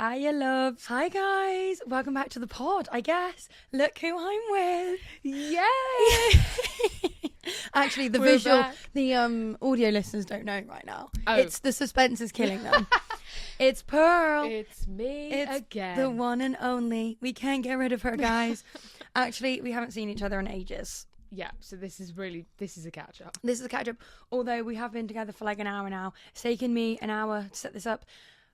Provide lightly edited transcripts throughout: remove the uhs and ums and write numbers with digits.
Hiya, loves. Hi, guys. Welcome back to the pod, I guess. Look who I'm with. Yay! Actually, the We're visual, back. the audio listeners don't know right now. Oh. It's the suspense is killing them. It's Pearl. It's me It's again. the one and only. We can't get rid of her, guys. Actually, we haven't seen each other in ages. Yeah, so this is a catch up. This is a catch up. Although we have been together for like an hour now. It's taken me an hour to set this up,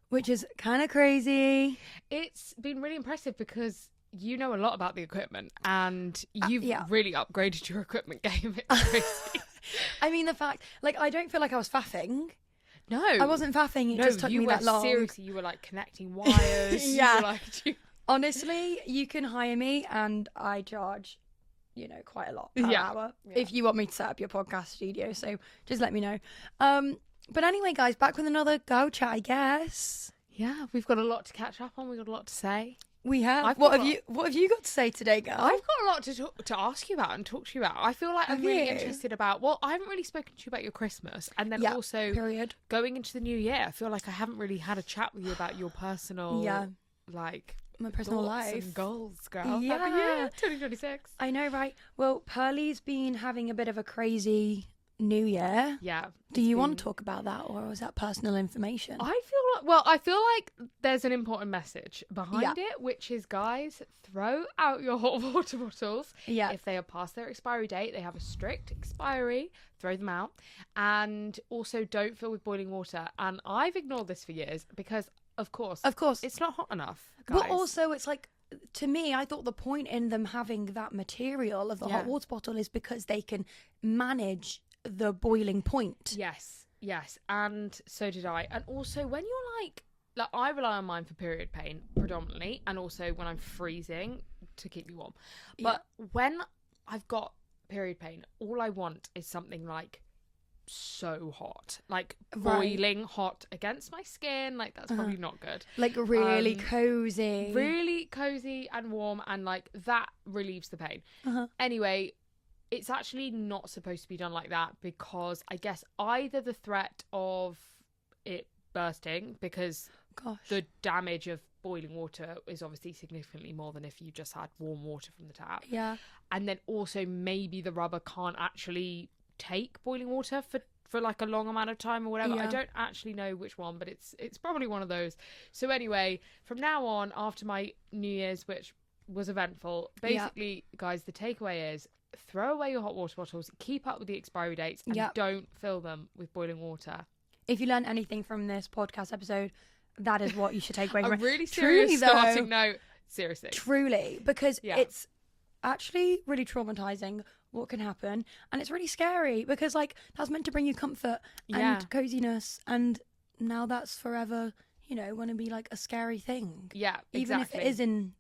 which is kind of crazy. It's been really impressive because you know a lot about the equipment and you've yeah. really upgraded your equipment game. It's crazy. I mean, the fact, like, I don't feel like I was faffing. No. I wasn't faffing. It just took me that long. Seriously, you were like connecting wires. Yeah. You were like, Honestly, you can hire me and I charge, quite a lot per hour if you want me to set up your podcast studio. So just let me know. But anyway, guys, back with another Go Chat, I guess. yeah, we've got a lot to catch up on. We've got a lot to say. We have. I've What got have you got to say today, girl? I've got a lot to ask you about and talk to you about. I feel like I'm Have really you? interested about. Well, I haven't really spoken to you about your Christmas, and then also period. going into the new year. I feel like I haven't really had a chat with you about your personal, like My personal thoughts life. and goals, girl. Yeah. Happy year, 2026. I know, right? Well, Pearly's been having a bit of a crazy new year. Yeah. Do you want to talk about that, or is that personal information? I feel like there's an important message behind it, which is, guys, throw out your hot water bottles. Yeah. If they are past their expiry date, they have a strict expiry, throw them out. And also don't fill with boiling water. And I've ignored this for years because, of course, it's not hot enough, guys. But also, it's like, to me, I thought the point in them having that material of the hot water bottle is because they can manage the boiling point. Yes, and so did I. And also, when you're like I rely on mine for period pain predominantly, and also when I'm freezing to keep me warm. But when I've got period pain, all I want is something like so hot, like boiling hot against my skin. Like that's probably not good. Like really cozy and warm, and like that relieves the pain. Anyway, it's actually not supposed to be done like that because I guess either the threat of it bursting, because the damage of boiling water is obviously significantly more than if you just had warm water from the tap. Yeah. And then also maybe the rubber can't actually take boiling water for like a long amount of time or whatever. I don't actually know which one, but it's probably one of those. So anyway, from now on, after my New Year's, which was eventful, basically, guys, the takeaway is throw away your hot water bottles, keep up with the expiry dates, and don't fill them with boiling water. If you learn anything from this podcast episode, that is what you should take away from it. A really serious starting note. Seriously. Truly, because it's actually really traumatizing what can happen, and it's really scary because like that's meant to bring you comfort and coziness, and now that's forever, going to be like a scary thing. Yeah, even exactly. if it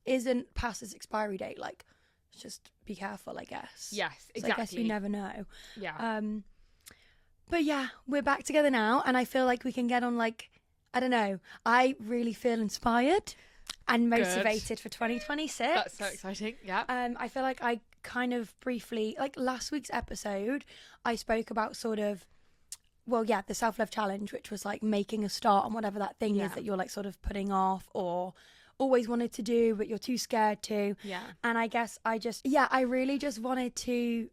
isn't past its expiry date, like just be careful, I guess. Yes, exactly. So I guess you never know. Yeah. But yeah, we're back together now, and I feel like we can get on, like, I don't know. I really feel inspired and motivated for 2026. That's so exciting. Yeah. I feel like I kind of briefly, like last week's episode, I spoke about sort of, the self-love challenge, which was like making a start on whatever that thing is that you're like sort of putting off or always wanted to do, but you're too scared to. Yeah. And I guess I really just wanted to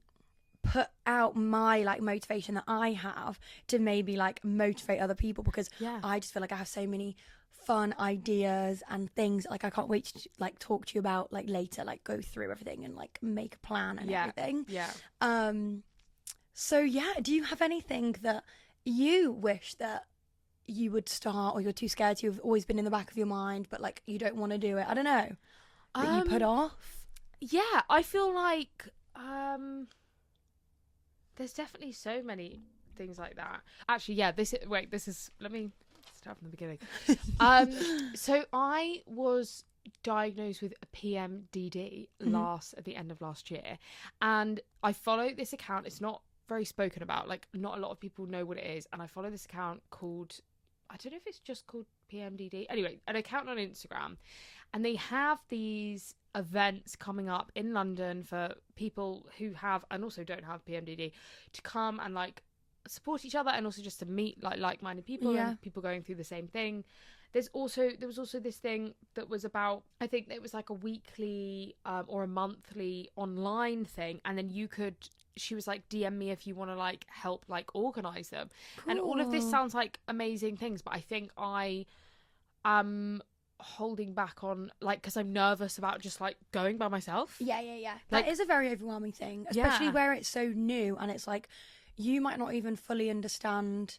put out my like motivation that I have to maybe like motivate other people, because I just feel like I have so many fun ideas and things like I can't wait to like talk to you about like later, like go through everything and like make a plan and everything. So do you have anything that you wish that you would start, or you're too scared to, have always been in the back of your mind but like you don't want to do it, I don't know, that you put off? I feel like there's definitely so many things like that. Actually, let me start from the beginning. So I was diagnosed with a PMDD at the end of last year, and I follow this account. It's not very spoken about, like not a lot of people know what it is, and I follow this account called, I don't know if it's just called PMDD, anyway, an account on Instagram, and they have these events coming up in London for people who have and also don't have PMDD to come and like support each other, and also just to meet like like-minded people and people going through the same thing. there was also this thing that was about, I think it was like a weekly or a monthly online thing, and then she was like, DM me if you want to like help like organize them. Cool. And all of this sounds like amazing things, but I think I am holding back on, like, because I'm nervous about just like going by myself. Yeah. Like, that is a very overwhelming thing, especially where it's so new, and it's like you might not even fully understand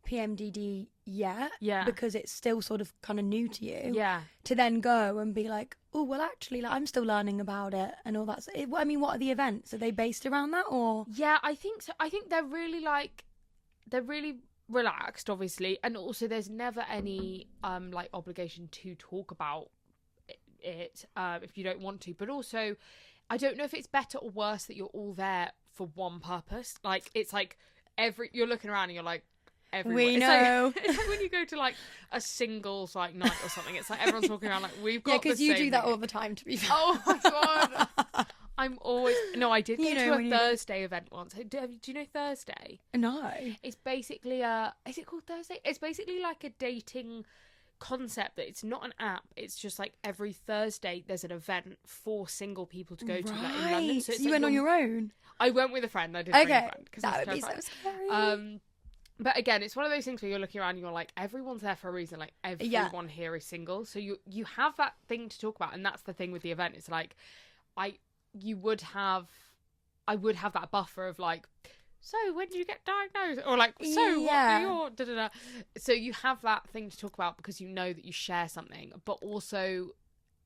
PMDD yet, because it's still sort of kind of new to you. Yeah. To then go and be like, oh well, actually, like I'm still learning about it and all that. I mean, what are the events? Are they based around that, or? Yeah, I think so. I think they're really relaxed, obviously, and also there's never any like obligation to talk about it if you don't want to. But also, I don't know if it's better or worse that you're all there for one purpose. Like, it's like you're looking around and you're like, everyone. We know. It's like when you go to like a singles like night or something. It's like everyone's walking around like, we've got. Yeah, because you do that all the time. To be fair. Oh my god. I'm always I did go to a Thursday event once. Do you know Thursday? No. It's basically is it called Thursday? It's basically like a dating concept that it's not an app. It's just like every Thursday there's an event for single people to go to like, in London. So you went on your own? I went with a friend. I did bring a friend. That would be so scary. But again, it's one of those things where you're looking around and you're like, everyone's there for a reason. Like, everyone here is single. So you have that thing to talk about. And that's the thing with the event. It's like, I would have that buffer of like, so when did you get diagnosed? Or like, so what are your da-da-da? So you have that thing to talk about because you know that you share something. But also,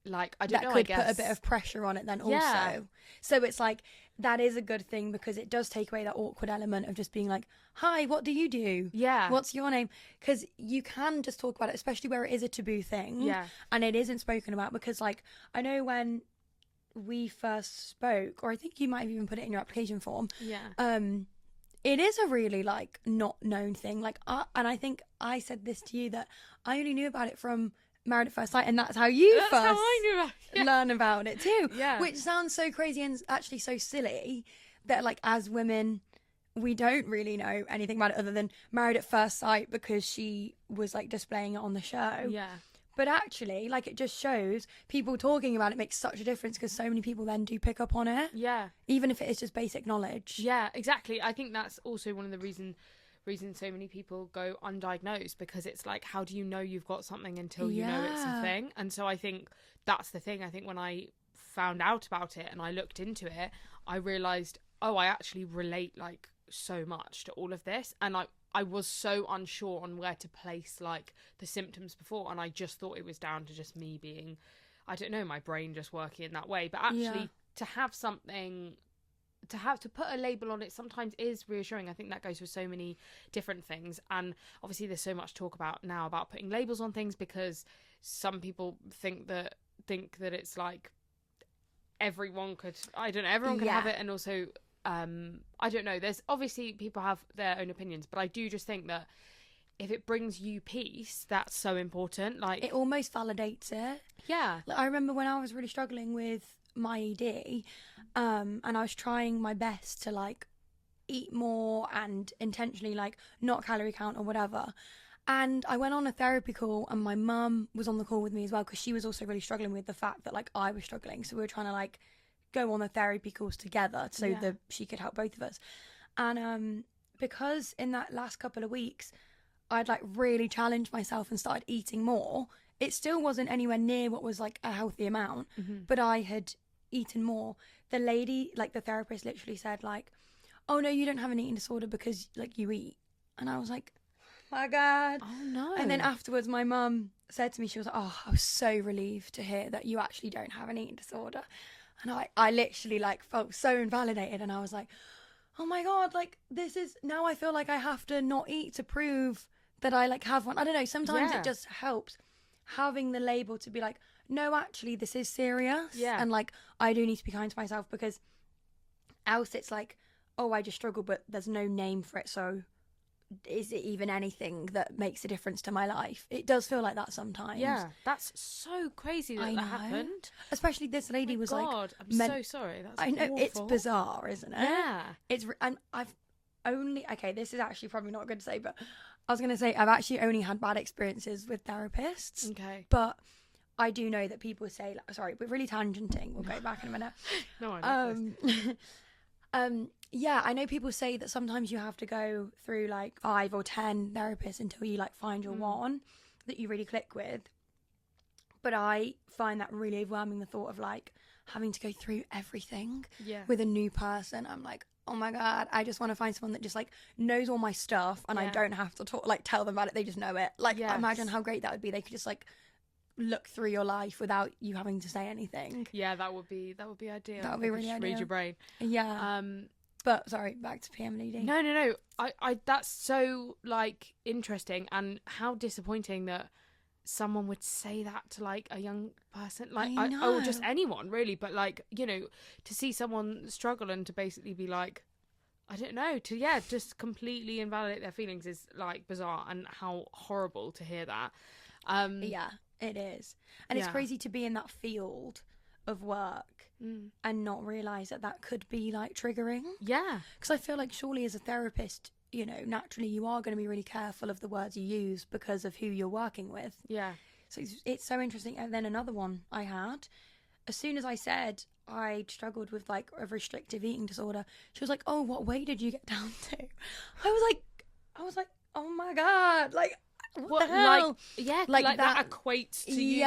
like, I don't know, I guess. That could put a bit of pressure on it then also. So it's like, that is a good thing because it does take away that awkward element of just being like, hi, what do you do? Yeah. What's your name? Because you can just talk about it, especially where it is a taboo thing. Yeah. And it isn't spoken about because, like, I know when we first spoke, or I think you might have even put it in your application form. Yeah. It is a really, like, not known thing. Like, and I think I said this to you that I only knew about it from Married at First Sight, and that's how you learn about it too. Yeah. Which sounds so crazy and actually so silly that, like, as women, we don't really know anything about it other than Married at First Sight because she was, like, displaying it on the show. Yeah. But actually, like, it just shows people talking about it makes such a difference because so many people then do pick up on it. Yeah. Even if it is just basic knowledge. Yeah, exactly. I think that's also one of the reasons so many people go undiagnosed, because it's like, how do you know you've got something until you know it's a thing? And so I think that's the thing. I think when I found out about it and I looked into it, I realised, oh, I actually relate, like, so much to all of this. And I was so unsure on where to place, like, the symptoms before, and I just thought it was down to just me being, I don't know, my brain just working in that way. But actually, to have something, to put a label on it sometimes is reassuring. I think that goes with so many different things. And obviously there's so much talk about now about putting labels on things because some people think that it's like everyone could have it. And also I don't know, there's obviously people have their own opinions, but I do just think that if it brings you peace, that's so important. Like, it almost validates it. Yeah. Like, I remember when I was really struggling with my ED, and I was trying my best to, like, eat more and intentionally, like, not calorie count or whatever. And I went on a therapy call, and my mum was on the call with me as well because she was also really struggling with the fact that, like, I was struggling. So we were trying to, like, go on the therapy calls together so that she could help both of us. And because in that last couple of weeks I'd, like, really challenged myself and started eating more, it still wasn't anywhere near what was, like, a healthy amount, but I had eaten more. The lady, like, the therapist literally said, like, oh no, you don't have an eating disorder because, like, you eat. And I was like, my God. Oh no. And then afterwards my mum said to me, she was like, oh, I was so relieved to hear that you actually don't have an eating disorder. And I literally, like, felt so invalidated, and I was like, oh my God, like, this is, now I feel like I have to not eat to prove that I, like, have one. I don't know, sometimes it just helps having the label to be like, no, actually, this is serious. Yeah. And, like, I do need to be kind to myself, because else it's like, oh, I just struggle, but there's no name for it, so is it even anything that makes a difference to my life? It does feel like that sometimes. Yeah, that's so crazy that happened. Especially this lady was God, like, I'm so sorry. That's awful. It's bizarre, isn't it? Yeah. And I've only, okay, this is actually probably not good to say, but I was going to say, I've actually only had bad experiences with therapists. Okay. But I do know that people say, like, sorry, we're really tangenting. We'll go back in a minute. No, I know this. Yeah, I know people say that sometimes you have to go through like 5 or 10 therapists until you like find your one that you really click with. But I find that really overwhelming, the thought of like having to go through everything with a new person. I'm like, oh my God, I just want to find someone that just like knows all my stuff and I don't have to tell them about it. They just know it. Like, imagine how great that would be. They could just like look through your life without you having to say anything. Yeah, that would be ideal. That would be really ideal. Read your brain. Yeah. But sorry, back to PMDD. No. I that's so like interesting, and how disappointing that someone would say that to like a young person, like or just anyone really. But like, you know, to see someone struggle and to basically be like, I don't know, to just completely invalidate their feelings is like bizarre, and how horrible to hear that. Yeah, it is, and it's crazy to be in that field of work and not realise that could be like triggering. Yeah, because I feel like surely as a therapist, you know, naturally you are going to be really careful of the words you use because of who you're working with. Yeah, so it's so interesting. And then another one I had, as soon as I said I struggled with like a restrictive eating disorder, she was like, "Oh, what weight did you get down to?" I was like, "Oh my God, like what the hell?" Like that equates to you,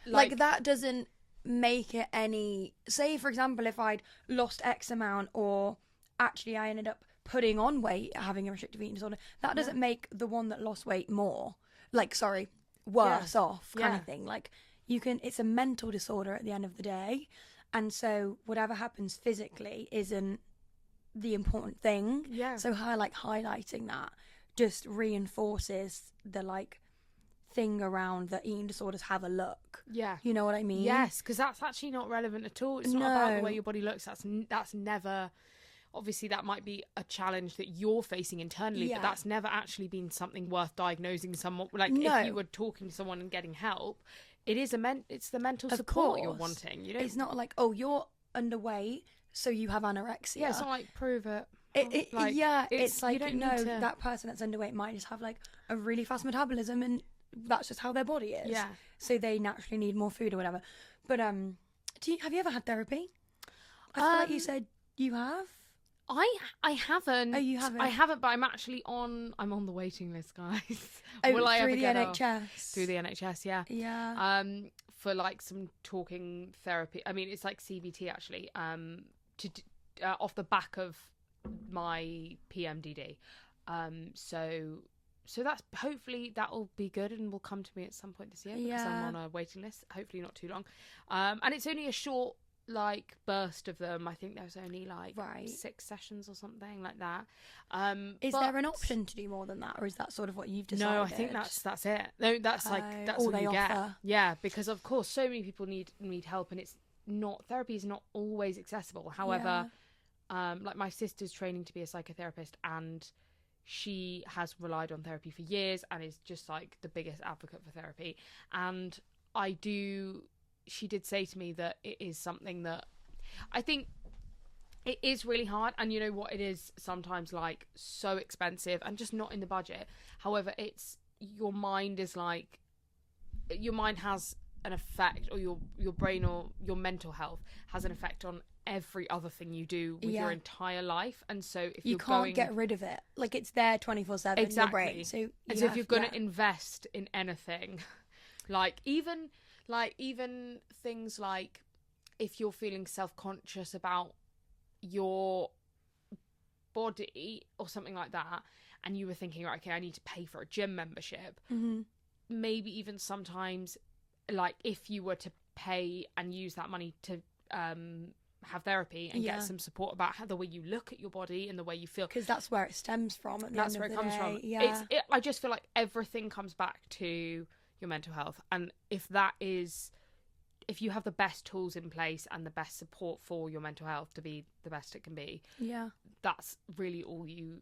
like that doesn't make it any. Say for example, if I'd lost X amount, or actually I ended up putting on weight having a restrictive eating disorder, that doesn't make the one that lost weight worse off kind of thing. Like it's a mental disorder at the end of the day, and so whatever happens physically isn't the important thing. So her like highlighting that just reinforces the like thing around that eating disorders have a look. You know what I mean? Yes, because that's actually not relevant at all. It's not about the way your body looks. That's never. Obviously, that might be a challenge that you're facing internally, but that's never actually been something worth diagnosing someone. Like if you were talking to someone and getting help, it's the mental support you're wanting. You know, it's not like, oh, you're underweight, so you have anorexia. Yeah, it's not like prove it. It's like you don't know that person that's underweight might just have like a really fast metabolism, and that's just how their body is. Yeah, so they naturally need more food or whatever. But have you ever had therapy? I feel like you said you have. I haven't. Oh, you haven't? I haven't, but I'm on the waiting list, guys. Will I ever get NHS? Through the NHS, yeah. Yeah. For like some talking therapy. I mean, it's like CBT actually. Off the back of my PMDD. So that's hopefully that'll be good and will come to me at some point this year because I'm on a waiting list. Hopefully not too long. And it's only a short like burst of them. I think there's only like 6 sessions or something like that. Is there an option to do more than that, or is that sort of what you've decided? No, I think that's it. No, that's that's all you get. Yeah, because of course so many people need help, and therapy is not always accessible. However, like my sister's training to be a psychotherapist, and she has relied on therapy for years and is just like the biggest advocate for therapy. And she did say to me that it is something that I think it is really hard, and you know what, it is sometimes like so expensive and just not in the budget. However, your mind has an effect, or your brain or your mental health has an effect on every other thing you do with your entire life. And so if you can't get rid of it, like it's there 24/7 in your brain. So if you're going to invest in anything, like even things like if you're feeling self-conscious about your body or something like that, and you were thinking, right, okay, I need to pay for a gym membership, maybe even sometimes like if you were to pay and use that money to have therapy and get some support about the way you look at your body and the way you feel, because that's where it stems from at the end of the day. That's where it comes from. I just feel like everything comes back to your mental health, and if you have the best tools in place and the best support for your mental health to be the best it can be, that's really all you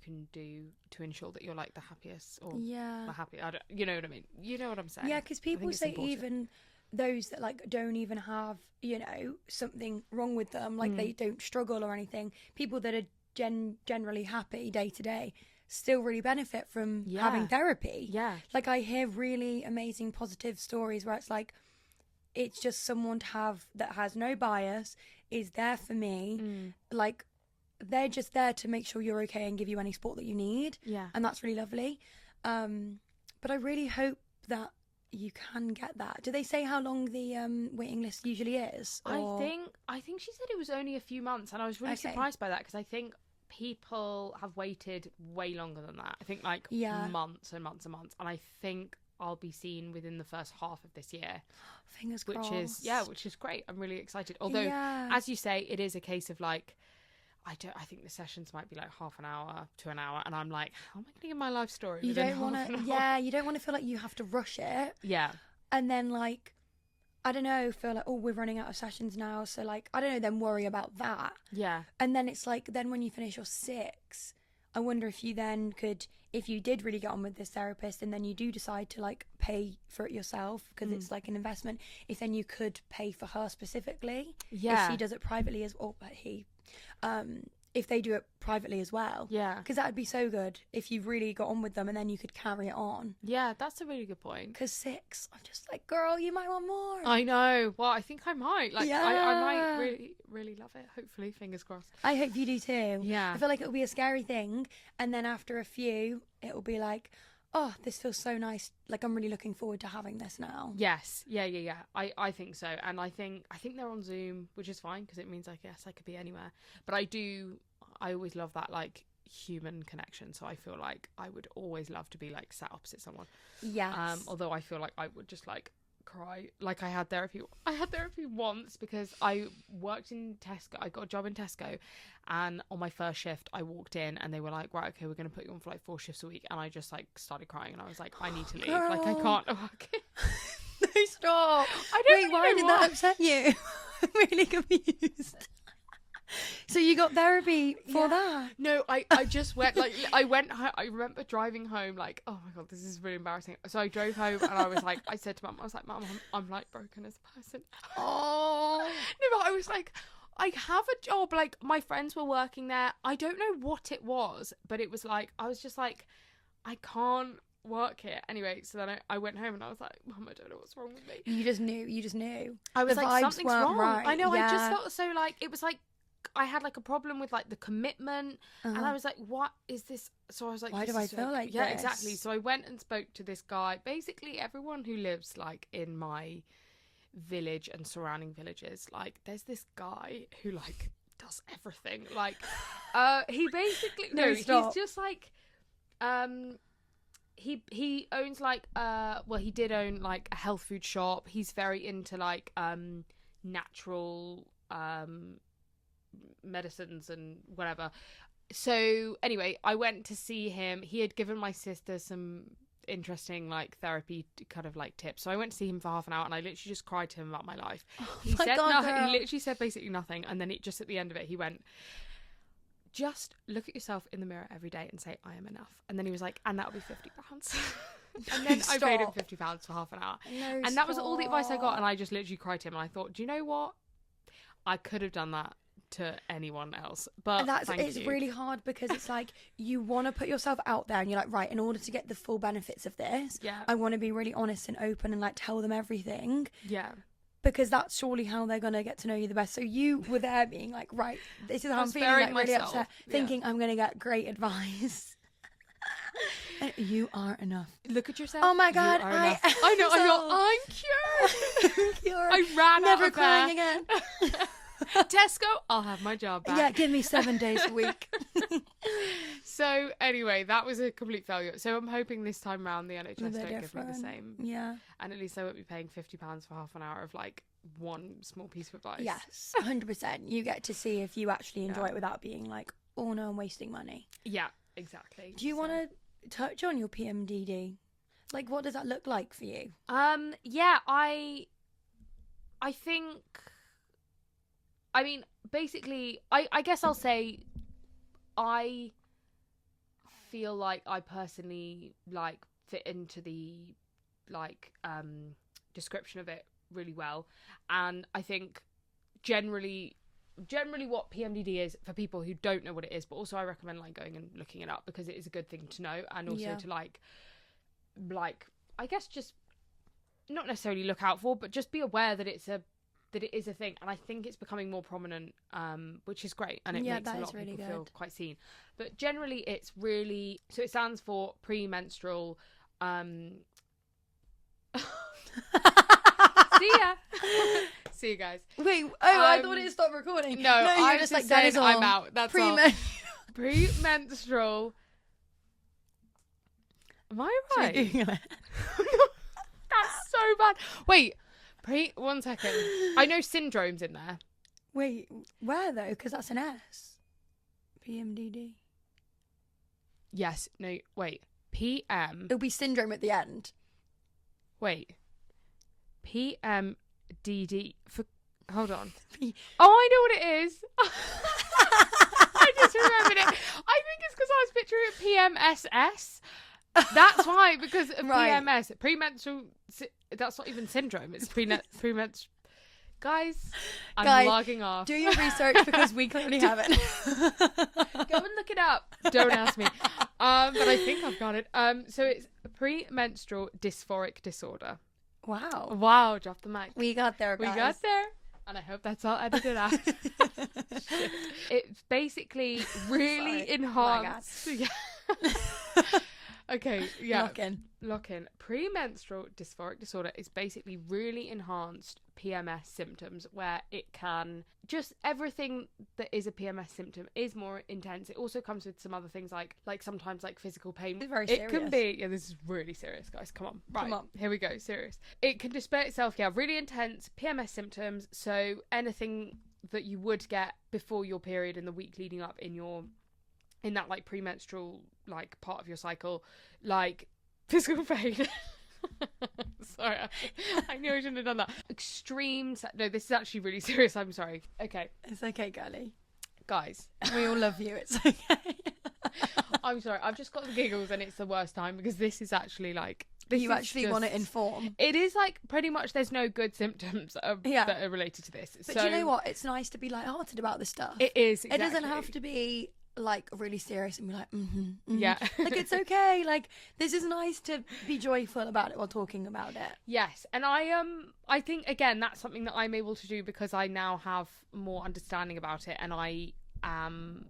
can do to ensure that you're like the happiest or the happy. You know what I mean? You know what I'm saying? Yeah, because people say even those that like don't even have, you know, something wrong with them, like they don't struggle or anything, people that are generally happy day to day still really benefit from having therapy. Yeah. Like, I hear really amazing positive stories where it's like, it's just someone to have that has no bias, is there for me. Like, they're just there to make sure you're okay and give you any support that you need. Yeah. And that's really lovely. But I really hope that you can get that. Do they say how long the waiting list usually is? Or... I think she said it was only a few months, and I was really surprised by that, because I think people have waited way longer than that. I think like months and months and months, and I think I'll be seen within the first half of this year. Fingers crossed. Which is great. I'm really excited. Although, as you say, it is a case of like, I think the sessions might be like half an hour to an hour, and I'm like, how am I going to give my life story? You don't want to, you don't want to feel like you have to rush it. Yeah. And then like, I don't know, feel like, oh, we're running out of sessions now, so like, I don't know, then worry about that. Yeah. And then it's like, then when you finish your 6, I wonder if you then could, if you did really get on with this therapist and then you do decide to like pay for it yourself, because it's like an investment, if then you could pay for her specifically. If she does it privately if they do it privately as well. Yeah. Because that would be so good if you really got on with them and then you could carry it on. Yeah, that's a really good point. Because 6, I'm just like, girl, you might want more. I know. Well, I think I might. Like, I might really, really love it. Hopefully, fingers crossed. I hope you do too. Yeah. I feel like it'll be a scary thing. And then after a few, it'll be like, oh, this feels so nice. Like, I'm really looking forward to having this now. Yes. Yeah. I think so. And I think they're on Zoom, which is fine, because it means I guess I could be anywhere. But I always love that, like, human connection. So I feel like I would always love to be, like, sat opposite someone. Yes. Although I feel like I would just, like, cry. Like, I had therapy once because I worked in Tesco. I got a job in Tesco, and on my first shift I walked in and they were like, right, okay, we're going to put you on for like 4 shifts a week, and I just like started crying and I was like, I need to leave. Girl. Like, I can't work. No, stop. I don't Wait, why did that upset you? I'm really confused. So you got therapy for that? No, I just went, like, I remember driving home, like, oh my God, this is really embarrassing. So I drove home and I was like, I said to Mum, I was like, Mum, I'm like broken as a person. Oh. No, but I was like, I have a job, like, my friends were working there. I don't know what it was, but it was like, I was just like, I can't work here. Anyway, so then I went home and I was like, Mum, I don't know what's wrong with me. You just knew. I was the like, vibes something's weren't wrong. right. I know, I just felt so like, it was like, I had like a problem with like the commitment, and I was like, what is this? So I was like, why do I feel like yeah, this? exactly. So I went and spoke to this guy. Basically everyone who lives like in my village and surrounding villages, like there's this guy who like does everything. Like he basically he's just like he owns like well, he did own like a health food shop. He's very into like natural medicines and whatever. So anyway, I went to see him. He had given my sister some interesting like therapy kind of like tips. So I went to see him for half an hour and I literally just cried to him about my life. He said nothing. He literally said basically nothing, and then it just at the end of it he went, just look at yourself in the mirror every day and say, I am enough. And then he was like, and that'll be £50. And then I paid him £50 for half an hour. And that was all the advice I got, and I just literally cried to him, and I thought, do you know what? I could have done that to anyone else, but it's really hard, because it's like you want to put yourself out there and you're like, right, in order to get the full benefits of this, I want to be really honest and open and like tell them everything, because that's surely how they're gonna get to know you the best. So you were there being like, right, this is how I'm feeling, like really upset, thinking I'm gonna get great advice. You are enough. Look at yourself. Oh my God, I know. I'm cured. I ran never out of crying there. again. Tesco, I'll have my job back. Yeah, give me 7 days a week. So anyway, that was a complete failure. So I'm hoping this time round the NHS don't give me the same. Yeah. And at least I won't be paying £50 for half an hour of like one small piece of advice. Yes, 100%. You get to see if you actually enjoy it without being like, oh no, I'm wasting money. Yeah, exactly. Do you want to touch on your PMDD? Like, what does that look like for you? Yeah, I think, I mean, basically, I guess I'll say I feel like I personally like fit into the like description of it really well, and I think generally generally what PMDD is for people who don't know what it is, but also I recommend like going and looking it up because it is a good thing to know, and also to like I guess just not necessarily look out for, but just be aware that it is a thing. And I think it's becoming more prominent, which is great, and it makes a lot of people feel quite seen. But generally it's really, so it stands for premenstrual see ya. See you guys. Wait, I thought it stopped recording. No, you're just like, saying that is all. I'm out. That's all. Premenstrual. Am I right? That's so bad. Wait, one second. I know syndrome's in there. Wait, where though? Because that's an S. PMDD. Yes. No. Wait. PM. It'll be syndrome at the end. Wait. PMDD. Hold on. Oh, I know what it is. I just remembered it. I think it's because I was picturing PMSS. That's why, because of PMS, premenstrual. That's not even syndrome. It's premenstrual. Guys, I'm logging off. Do your research because we clearly haven't. Go and look it up. Don't ask me. But I think I've got it. So it's premenstrual dysphoric disorder. Wow. Drop the mic. We got there, guys. We got there. And I hope that's all edited out. It's basically really enhanced. Yeah. Okay, yeah. Lock in. Premenstrual dysphoric disorder is basically really enhanced PMS symptoms where it can just everything that is a PMS symptom is more intense. It also comes with some other things like sometimes like physical pain. It's very serious. It can be, this is really serious, guys. Come on. Right. Come on. Here we go. Serious. It can display itself, really intense PMS symptoms. So anything that you would get before your period in the week leading up in that like premenstrual like part of your cycle, like physical pain. Sorry, I knew I shouldn't have done that. No, this is actually really serious. I'm sorry. Okay. It's okay, girlie. Guys. We all love you. It's okay. I'm sorry. I've just got the giggles and it's the worst time because this is actually like... You actually want to inform. It is like pretty much there's no good symptoms that are related to this. But do you know what? It's nice to be lighthearted about this stuff. It is, exactly. It doesn't have to be like really serious and be like yeah, like it's okay, like this is nice to be joyful about it while talking about it. Yes. And I think again that's something that I'm able to do because I now have more understanding about it and I am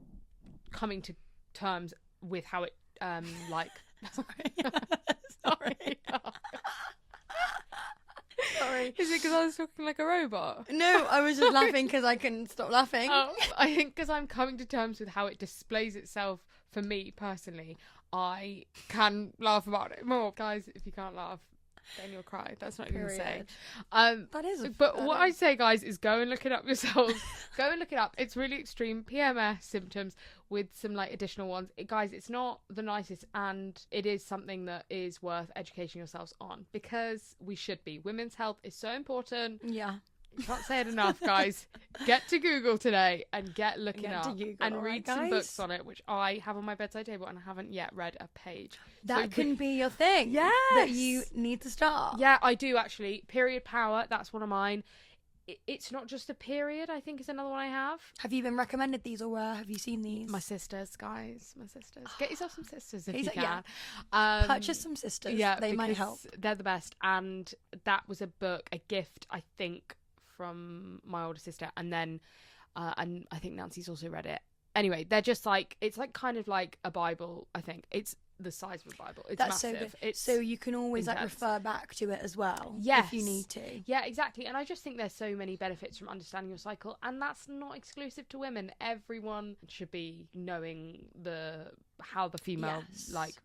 coming to terms with how it like sorry. Sorry. Is it because I was talking like a robot? No, I was just laughing because I couldn't stop laughing. Oh, I think because I'm coming to terms with how it displays itself for me personally, I can laugh about it more. Guys, if you can't laugh, then you'll cry. That's not even to say. That is. What I say, guys, is go and look it up yourselves. Go and look it up. It's really extreme PMS symptoms with some like additional ones. Guys, it's not the nicest, and it is something that is worth educating yourselves on because we should be. Women's health is so important. Yeah. Can't say it enough, guys. Get to Google today and get looking up and read some books on it, which I have on my bedside table and I haven't yet read a page. That can be your thing. Yes. That you need to start. Yeah, I do actually. Period Power, that's one of mine. It's not just a period, I think is another one I have. Have you been recommended these or where have you seen these? My sisters, guys. My sisters. Get yourself some sisters if you can. Purchase some sisters. Yeah, they might help. They're the best. And that was a book, a gift, I think, from my older sister, and then and I think Nancy's also read it. Anyway, they're just like, it's like kind of like a Bible. I think it's the size of a Bible. It's massive. So good. So you can always like refer back to it as well. Yes, if you need to. Yeah, exactly. And I just think there's so many benefits from understanding your cycle, and that's not exclusive to women. Everyone should be knowing how the female like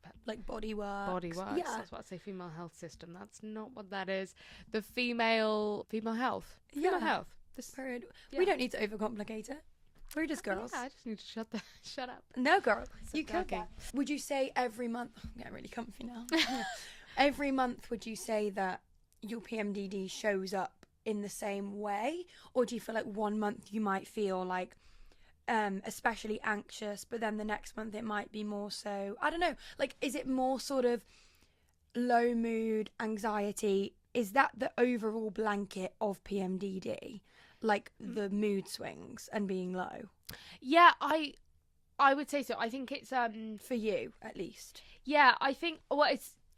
body works. Yeah, that's what I say. Female health system. That's not what that is. The female health. Female health. This period. Yeah. We don't need to overcomplicate it. We're just girls. Yeah, I just need to shut up. No, girl. You can. Would you say every month... I'm getting really comfy now. Every month, would you say that your PMDD shows up in the same way? Or do you feel like one month you might feel like especially anxious, but then the next month it might be more so... I don't know. Like, is it more sort of low mood, anxiety? Is that the overall blanket of PMDD? like the mood swings and being low? Yeah, I would say so. I think it's For you, at least. yeah, I think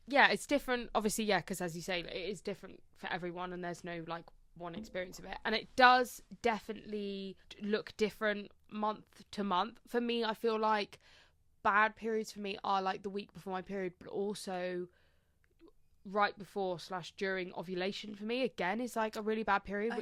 it's different obviously, yeah, because as you say, it is different for everyone and there's no like one experience of it, and it does definitely look different month to month. For me, I feel like bad periods for me are like the week before my period, but also right before / during ovulation for me again is like a really bad period,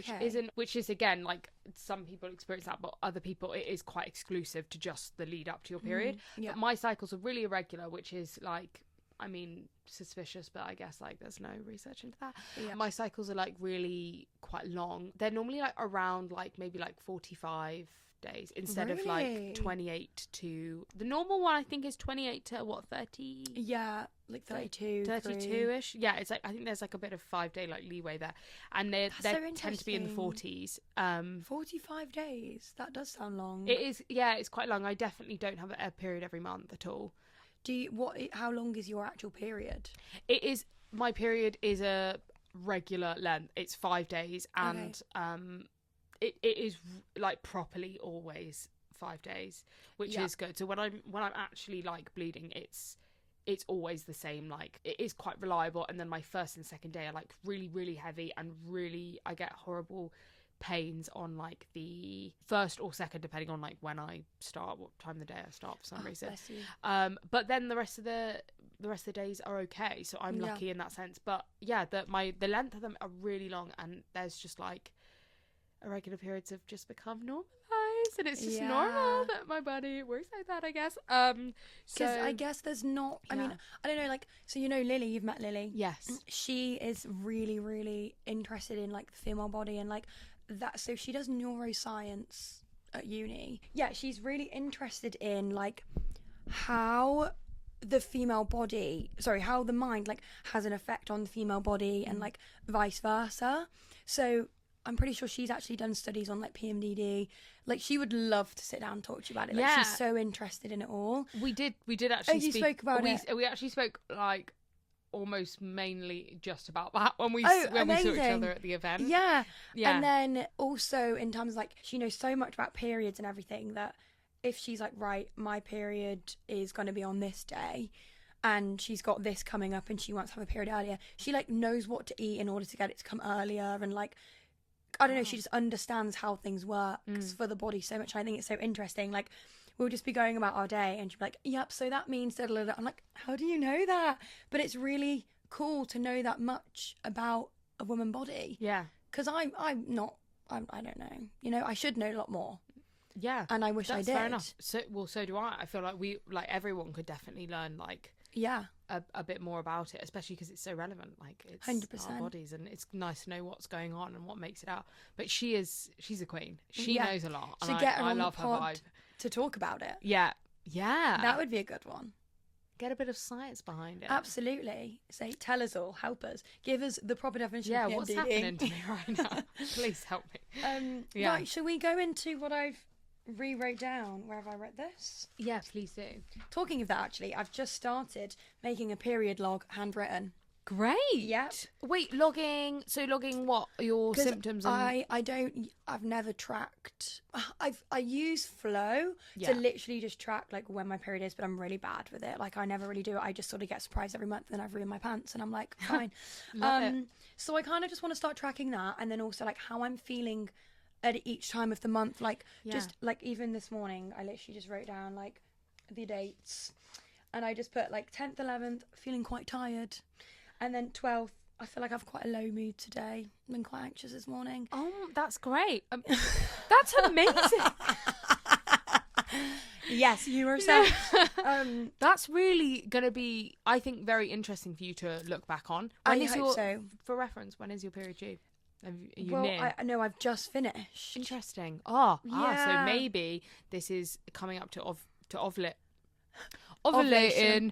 which is again like some people experience that, but other people it is quite exclusive to just the lead up to your period. But my cycles are really irregular, which is like, I mean, suspicious, but I guess like there's no research into that. My cycles are like really quite long. They're normally like around like maybe like 45 days instead of like 28 to the normal one. I think is 28 to what, 30? Yeah, like 32-ish. Yeah, it's like I think there's like a bit of 5-day like leeway there, and they so tend to be in the 40s. 45 days, that does sound long. It is, yeah, it's quite long. I definitely don't have a period every month at all. How long is your actual period? It is, my period is a regular length. It's 5 days, and it is like properly always 5 days, which is good. So when I'm actually like bleeding, it's always the same. Like it is quite reliable, and then my first and second day are like really, really heavy, and really I get horrible pains on like the first or second, depending on like when I start, what time of the day I start for some reason. But then the rest of the days are okay, so I'm lucky in that sense. But yeah, the length of them are really long, and there's just like irregular periods have just become normalized, and it's just normal that my body works like that, I guess. Because I guess there's not, I mean, I don't know, like, so you know Lily, you've met Lily. Yes. She is really, really interested in like the female body and like that, so she does neuroscience at uni. Yeah, she's really interested in like how the mind like has an effect on the female body and like vice versa. So I'm pretty sure she's actually done studies on like PMDD. Like she would love to sit down and talk to you about it. Like she's so interested in it all. We did actually you spoke about it. We actually spoke like almost mainly just about that when we saw each other at the event. Yeah. And then also in terms of like she knows so much about periods and everything that if she's like, right, my period is going to be on this day and she's got this coming up and she wants to have a period earlier, she like knows what to eat in order to get it to come earlier, and like I don't know, she just understands how things work for the body so much. I think it's so interesting. Like we'll just be going about our day and she'll be like, yep, so that means da, da, da. I'm like, how do you know that? But it's really cool to know that much about a woman body. Yeah. Because I don't know. You know, I should know a lot more. Yeah. And I wish I did. Fair enough. So do I. I feel like everyone could definitely learn like a bit more about it, especially because it's so relevant. Like it's 100%. our bodies, and it's nice to know what's going on and what makes it out. But she's a queen. She knows a lot. So get her on the pod to talk about it. Yeah. That would be a good one. Get a bit of science behind it. Absolutely. Say, tell us all, help us, give us the proper definition of PMDD. What's happening to me right now? Please help me. Right, shall we go into what I've rewrote down? Where have I read this? Yeah, please do. Talking of that, actually, I've just started making a period log handwritten. Great. Yep. Wait, logging what? Your symptoms? I've never tracked. I use Flow to literally just track like when my period is, but I'm really bad with it. Like I never really do it. I just sort of get surprised every month, and then I've ruined my pants, and I'm like, fine. Love it. So I kind of just want to start tracking that, and then also like how I'm feeling at each time of the month. Like just like even this morning, I literally just wrote down like the dates, and I just put like 10th, 11th, feeling quite tired. And then 12th, I feel like I have quite a low mood today. I've been quite anxious this morning. Oh, that's great. That's amazing. Yes, you were saying. That's really going to be, I think, very interesting for you to look back on. I hope so. For reference, when is your period due? Are you well, near? I know I've just finished. Interesting. So maybe this is coming up to ovulating.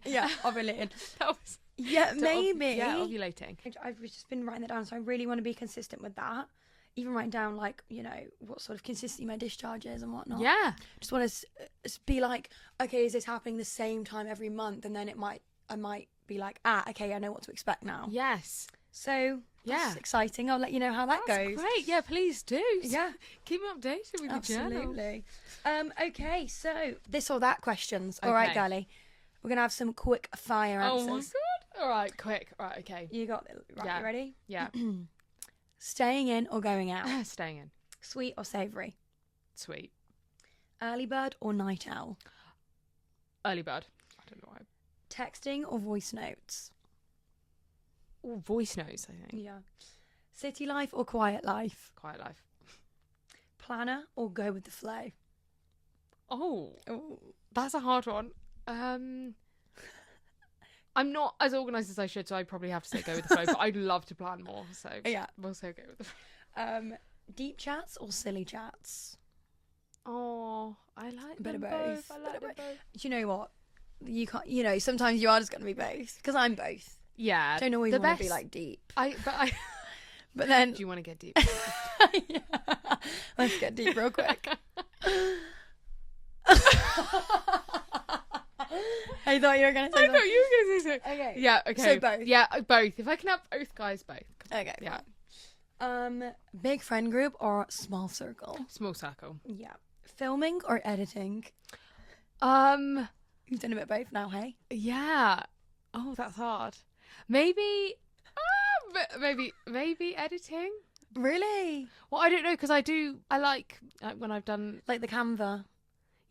Yeah, ovulating. That was... Yeah, maybe. Ovulating. I've just been writing that down, so I really want to be consistent with that. Even writing down, like, you know, what sort of consistency my discharge is and whatnot. Yeah. Just want to be like, okay, is this happening the same time every month? And then I might be like, okay, I know what to expect now. Yes. So Yeah. that's exciting. I'll let you know how that That's goes. great. Yeah, please do. Yeah, Keep me updated with the journal. absolutely. Okay, so this or that questions. All right, Okay. Gally. We're gonna have some quick fire answers. Oh my god. All right, quick. Right, okay. You got it. Right, Yeah. you ready? Yeah. Staying in or going out? Staying in. Sweet or savoury? Sweet. Early bird or night owl? Early bird. I don't know why. Texting or voice notes? Ooh, voice notes, I think. Yeah. City life or quiet life? Quiet life. Planner or go with the flow? Oh, Oh. that's a hard one. I'm not as organised as I should, so I probably have to say go with the flow, but I'd love to plan more, so Yeah. we'll say go with the flow. Deep chats or silly chats? Oh, I like Bit them of both. both. I like them both. Do you know what? You can't. You know, sometimes you are just going to be both. Because I'm both. Yeah. Don't always the want to be best- like deep. I But then, do you want to get deep? yeah. Let's get deep real quick. I thought you were going to say I thought you were going to say so. Okay. Yeah, okay. So both. Yeah, both. If I can have both, guys, both. Okay. Yeah. Big friend group or small circle? Small circle. Yeah. Filming or editing? You've done a bit of both now, hey? Yeah. Oh, that's hard. Maybe editing. Really? Well, I don't know because I like when I've done Like the Canva?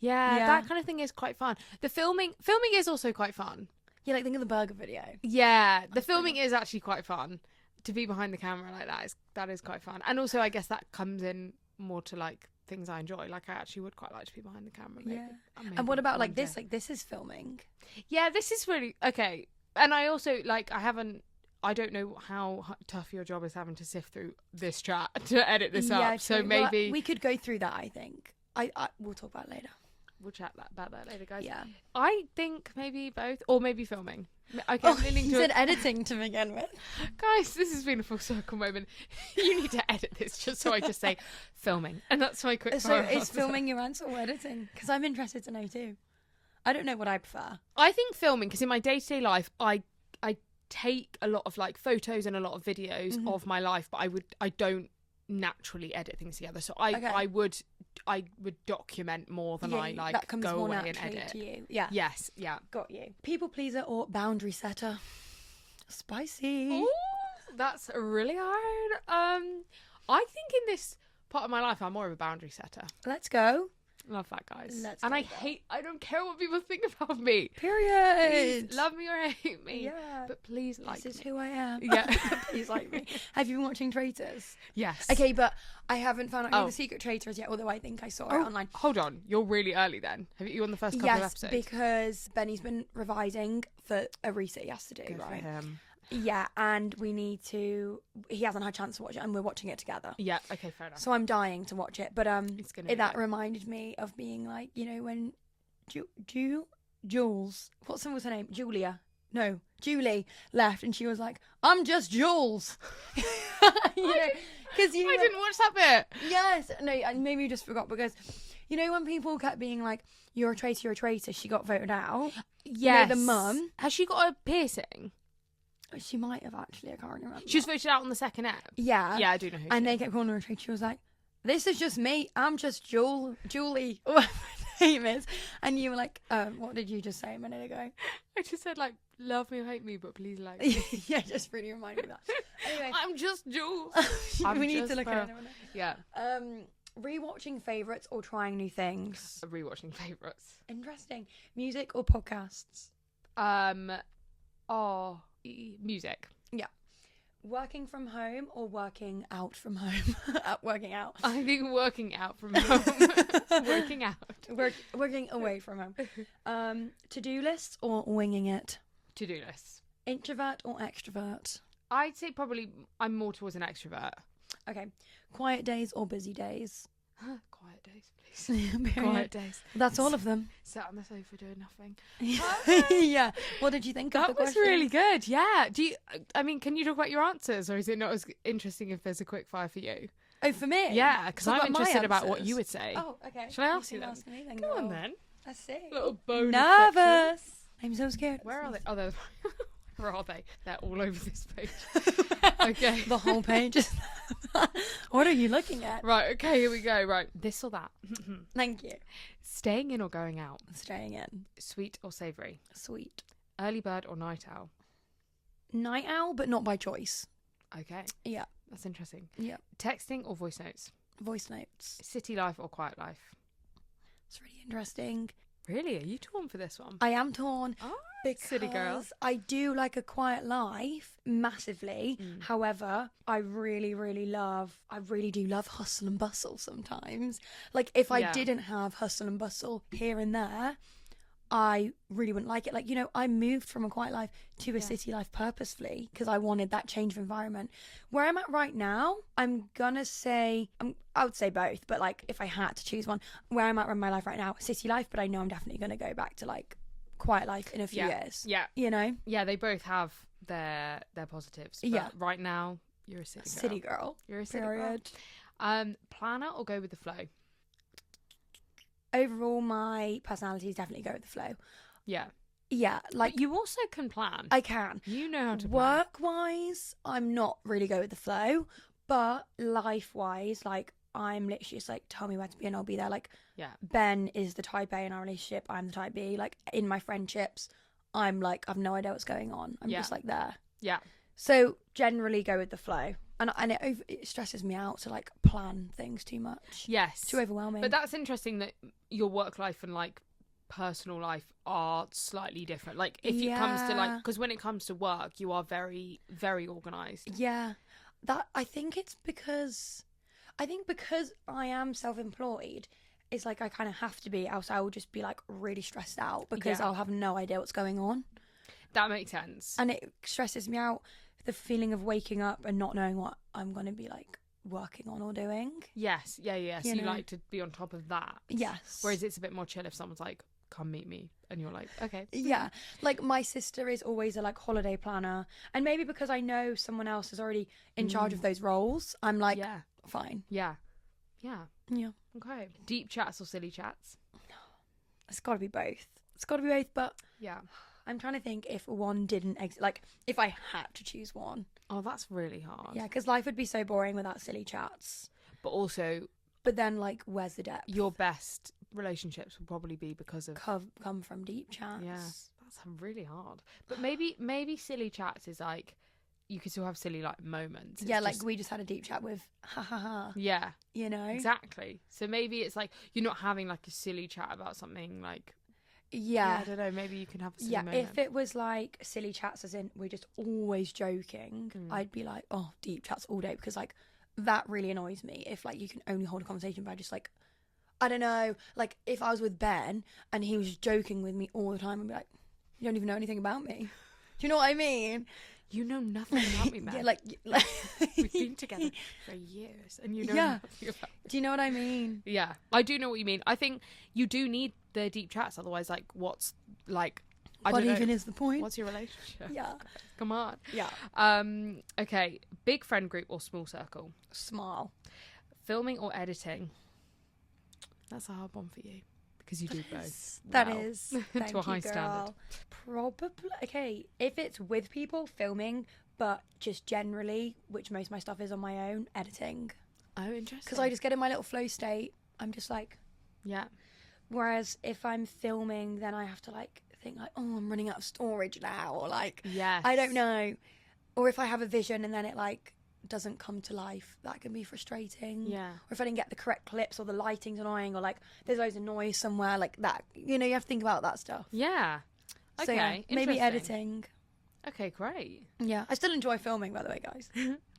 yeah, Yeah. that kind of thing is quite fun. The filming is also quite fun. Yeah, like think of the burger video. Yeah, the filming is actually quite fun. To be behind the camera like that is quite fun. And also I guess that comes in more to like things I enjoy. Like I actually would quite like to be behind the camera. Maybe. Yeah. Maybe And what about one like this? day. Like this is filming. Yeah, this is really okay. And I also like I don't know how tough your job is having to sift through this chat to edit this up. So true. Well, maybe we could go through that. I think. We'll talk about it later. we'll chat about that later, guys. Yeah. I think maybe both, or maybe filming. Okay, Oh, I'm leaning you to said editing to begin with. guys. This has been a full circle moment. You need to edit this just so I just say filming, and that's my quick. So fire is answer. filming your answer or editing? Because I'm interested to know too. I don't know what I prefer. I think filming because in my day-to-day life, I take a lot of like photos and a lot of videos Mm-hmm. of my life, but I don't naturally edit things together. So I Okay. I would document more than Yeah, I like that comes go more away and naturally edit. to you. Yeah. Yes, yeah. Got you. People pleaser or boundary setter? Spicy. Ooh, that's really hard. I think in this part of my life, I'm more of a boundary setter. Let's go. Love that, guys. Let's and go I there. I don't care what people think about me. Period. Please love me or hate me. Yeah. But please like This is me. who I am. Yeah. Please like me. Have you been watching Traitors? Yes. Okay, but I haven't found out who Oh. the secret traitor is yet, although I think I saw it online. Hold on. You're really early then. Have you on the first couple of Yes, episodes? because Benny's been revising for a reset he has to do, Good for right? him. Yeah, and he hasn't had a chance to watch it, and we're watching it together. Yeah, okay, fair enough. So I'm dying to watch it, but It's gonna be that good. reminded me of being like, you know, when Jules, what's her name? Julie left, and she was like, "I'm just Jules," you know, because you. I didn't watch that bit. Yes, no, and maybe you just forgot because, you know, when people kept being like, "You're a traitor, she got voted out." Yes. the mum. Has she got a piercing? She might have actually. I can't remember. She was voted out on the second ep. Yeah. Yeah, I do know who And she they is. kept calling her a traitor. She was like, "This is just me. I'm just Julie, or whatever her name is." And you were like, "What did you just say a minute ago?" I just said, like, love me or hate me, but please like me. Yeah, just really reminded me of that. Anyway, I'm just Jules. I'm we need just to look for- at it. Yeah. Rewatching favorites or trying new things. Rewatching favourites. Interesting. Music or podcasts. Music. Yeah. Working from home or working out from home. Working out. I think working out from home. Working out. Working away from home. To-do lists or winging it. To-do lists. Introvert or extrovert. I'd say probably I'm more towards an extrovert. Okay. Quiet days or busy days. Quiet days, please. Quiet days. That's all of them. Sat on the sofa doing nothing. Yeah. What did you think of That the was question? really good. Yeah. Can you talk about your answers, or is it not as interesting if there's a quick fire for you? Oh, for me? Yeah, because Talk I'm about my interested about what answers. you would say. Oh, okay. Shall I ask you can then? ask me then, Go on girl. then. Let's see. Little bonus Nervous. I'm so scared. Where are they? Oh, they're. Where are they? They're all over this page. Okay. The whole page is What are you looking at? Right, okay, here we go. Right, this or that. Thank you. Staying in or going out? Staying in. Sweet or savoury? Sweet. Early bird or night owl? Night owl, but not by choice. Okay. Yeah. That's interesting. Yeah. Texting or voice notes? Voice notes. City life or quiet life? It's really interesting. Really? Are you torn for this one? I am torn. Oh, Because city girl. I do like a quiet life massively. However, I really do love hustle and bustle sometimes. Like if I didn't have hustle and bustle here and there, I really wouldn't like it. Like, you know, I moved from a quiet life to a city life purposefully because I wanted that change of environment. Where I'm at right now, I'm gonna say, I would say both, but like if I had to choose one, where I'm at in my life right now, city life, but I know I'm definitely gonna go back to like quiet life in a few years. Yeah. You know? Yeah, they both have their positives. But right now, you're a city girl. City girl. You're a city Period. girl. Planner or go with the flow? Overall, my personality is definitely go with the flow. Yeah. Yeah, like but you also can plan. I can. You know how to plan. Work-wise, I'm not really go with the flow, but life-wise, like I'm literally just like, tell me where to be and I'll be there. Like, Ben is the type A in our relationship. I'm the type B. Like in my friendships, I'm like, I've no idea what's going on. I'm just like there. Yeah. So generally go with the flow. And it stresses me out to like plan things too much. Yes. Too overwhelming. But that's interesting that your work life and like personal life are slightly different. Like if it comes to like, because when it comes to work, you are very, very organised. Yeah. That I think it's because I am self-employed, it's like I kind of have to be, else I will just be like really stressed out because I'll have no idea what's going on. That makes sense. And it stresses me out, the feeling of waking up and not knowing what I'm going to be like working on or doing. Yes. Yeah. So you like to be on top of that. Yes. Whereas it's a bit more chill if someone's like, come meet me. And you're like, okay. Yeah. Like my sister is always a like holiday planner. And maybe because I know someone else is already in charge of those roles, I'm like, fine. Yeah. Okay. Deep chats or silly chats? It's got to be both. But I'm trying to think if one didn't like if I had to choose one. Oh, that's really hard. Yeah, because life would be so boring without silly chats. But then like, where's the depth? Your best relationships will probably be because of come from deep chats. Yeah, that's really hard. But maybe silly chats is like you could still have silly like moments. Yeah, like we just had a deep chat with ha ha ha. Yeah, you know, exactly. So maybe it's like you're not having like a silly chat about something like. Yeah, I don't know. Maybe you can have a silly moment. If it was like silly chats, as in we're just always joking, I'd be like, oh, deep chats all day, because like that really annoys me. If like you can only hold a conversation by just like, I don't know, like if I was with Ben and he was joking with me all the time, I'd be like, you don't even know anything about me. Do you know what I mean? You know nothing about me, man. Yeah, like we've been together for years, and you know nothing about me. Do you know what I mean? Yeah, I do know what you mean. I think you do need the deep chats, otherwise, like, what's like? What even is the point? What's your relationship? Yeah, come on. Yeah. Okay, big friend group or small circle? Small. Filming or editing? That's a hard one for you. Because you do both. That is. Thank to a high you, girl. standard. Probably. Okay, if it's with people, filming, but just generally, which most of my stuff is on my own, editing. Oh, interesting. Because I just get in my little flow state. I'm just like... Yeah. Whereas if I'm filming, then I have to like think like, oh, I'm running out of storage now. Or like, I don't know. Or if I have a vision and then it like doesn't come to life, that can be frustrating. Yeah. Or if I didn't get the correct clips, or the lighting's annoying, or like there's loads of noise somewhere, like that, you know, you have to think about that stuff. Yeah. Okay. So yeah, maybe editing. Okay, great. Yeah, I still enjoy filming, by the way, guys.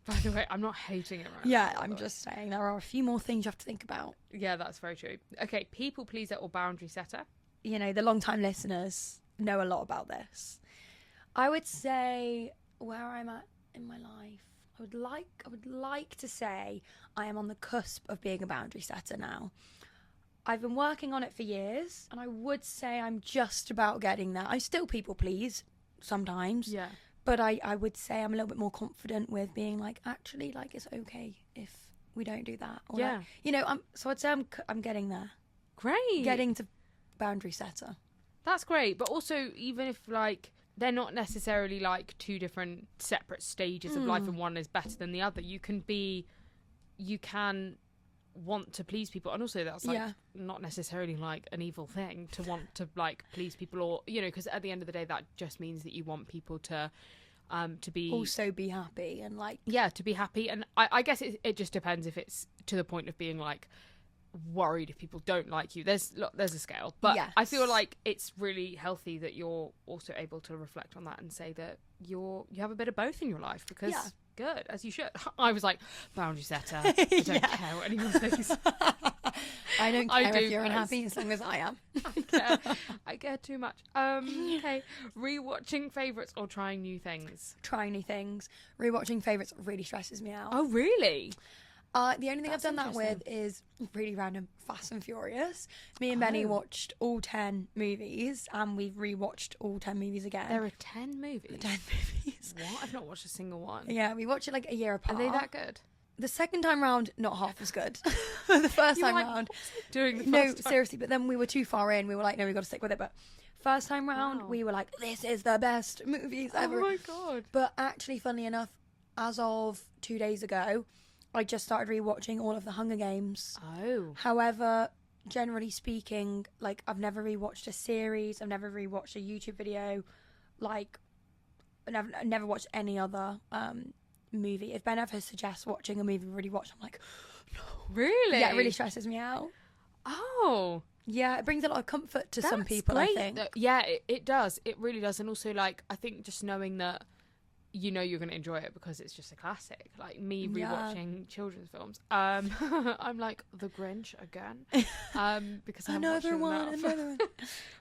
By the way, I'm not hating it right now. Yeah, I'm just saying there are a few more things you have to think about. Yeah, that's very true. Okay, people pleaser or boundary setter? You know, the long-time listeners know a lot about this. I would say where I'm at in my life, I would like to say I am on the cusp of being a boundary setter now. I've been working on it for years, and I would say I'm just about getting there. I still people please sometimes. Yeah. But I would say I'm a little bit more confident with being like, actually, like, it's okay if we don't do that. Or yeah. Like, you know, so I'd say I'm getting there. Great. Getting to boundary setter. That's great. But also, even if like they're not necessarily like two different separate stages of life, and one is better than the other. You can want to please people, and also that's like not necessarily like an evil thing to want to like please people, or because at the end of the day that just means that you want people to be also be happy and like to be happy. And I guess it just depends if it's to the point of being like worried if people don't like you. There's a scale, but I feel like it's really healthy that you're also able to reflect on that and say that you have a bit of both in your life, because good, as you should. I was like, boundary setter. I don't care what anyone thinks. I don't care if you're unhappy as long as I am. I care too much. Okay. Rewatching favourites or trying new things? Trying new things. Rewatching favourites really stresses me out. Oh, really? The only thing I've done that with is really random Fast and Furious. Me and Benny watched all 10 movies, and we've rewatched all 10 movies again. There are 10 movies? 10 movies. What? I've not watched a single one. Yeah, we watch it like a year apart. Are they that good? The second time round, not half as good. The first time round. Doing the first no, time? seriously, but then we were too far in. We were like, no, we've got to stick with it. But first time round, we were like, this is the best movies ever. Oh my God. But actually, funnily enough, as of 2 days ago, I just started rewatching all of the Hunger Games. Oh. However, generally speaking, like, I've never rewatched a series. I've never rewatched a YouTube video. Like, I've never watched any other movie. If Ben ever suggests watching a movie we've already watched, I'm like, no. Really? Yeah, it really stresses me out. Oh. Yeah, it brings a lot of comfort to some people, great. I think. Yeah, it does. It really does. And also, like, I think just knowing that you're going to enjoy it because it's just a classic. Like me rewatching children's films. I'm like The Grinch again. Because I haven't watched another one.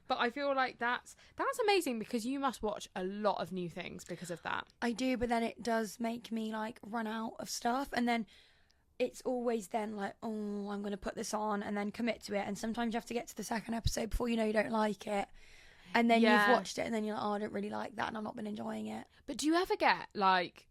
But I feel like that's amazing, because you must watch a lot of new things because of that. I do, but then it does make me like run out of stuff, and then it's always then like, oh, I'm going to put this on and then commit to it, and sometimes you have to get to the second episode before you know you don't like it. And then you've watched it, and then you're like, oh, I don't really like that, and I've not been enjoying it. But do you ever get, like,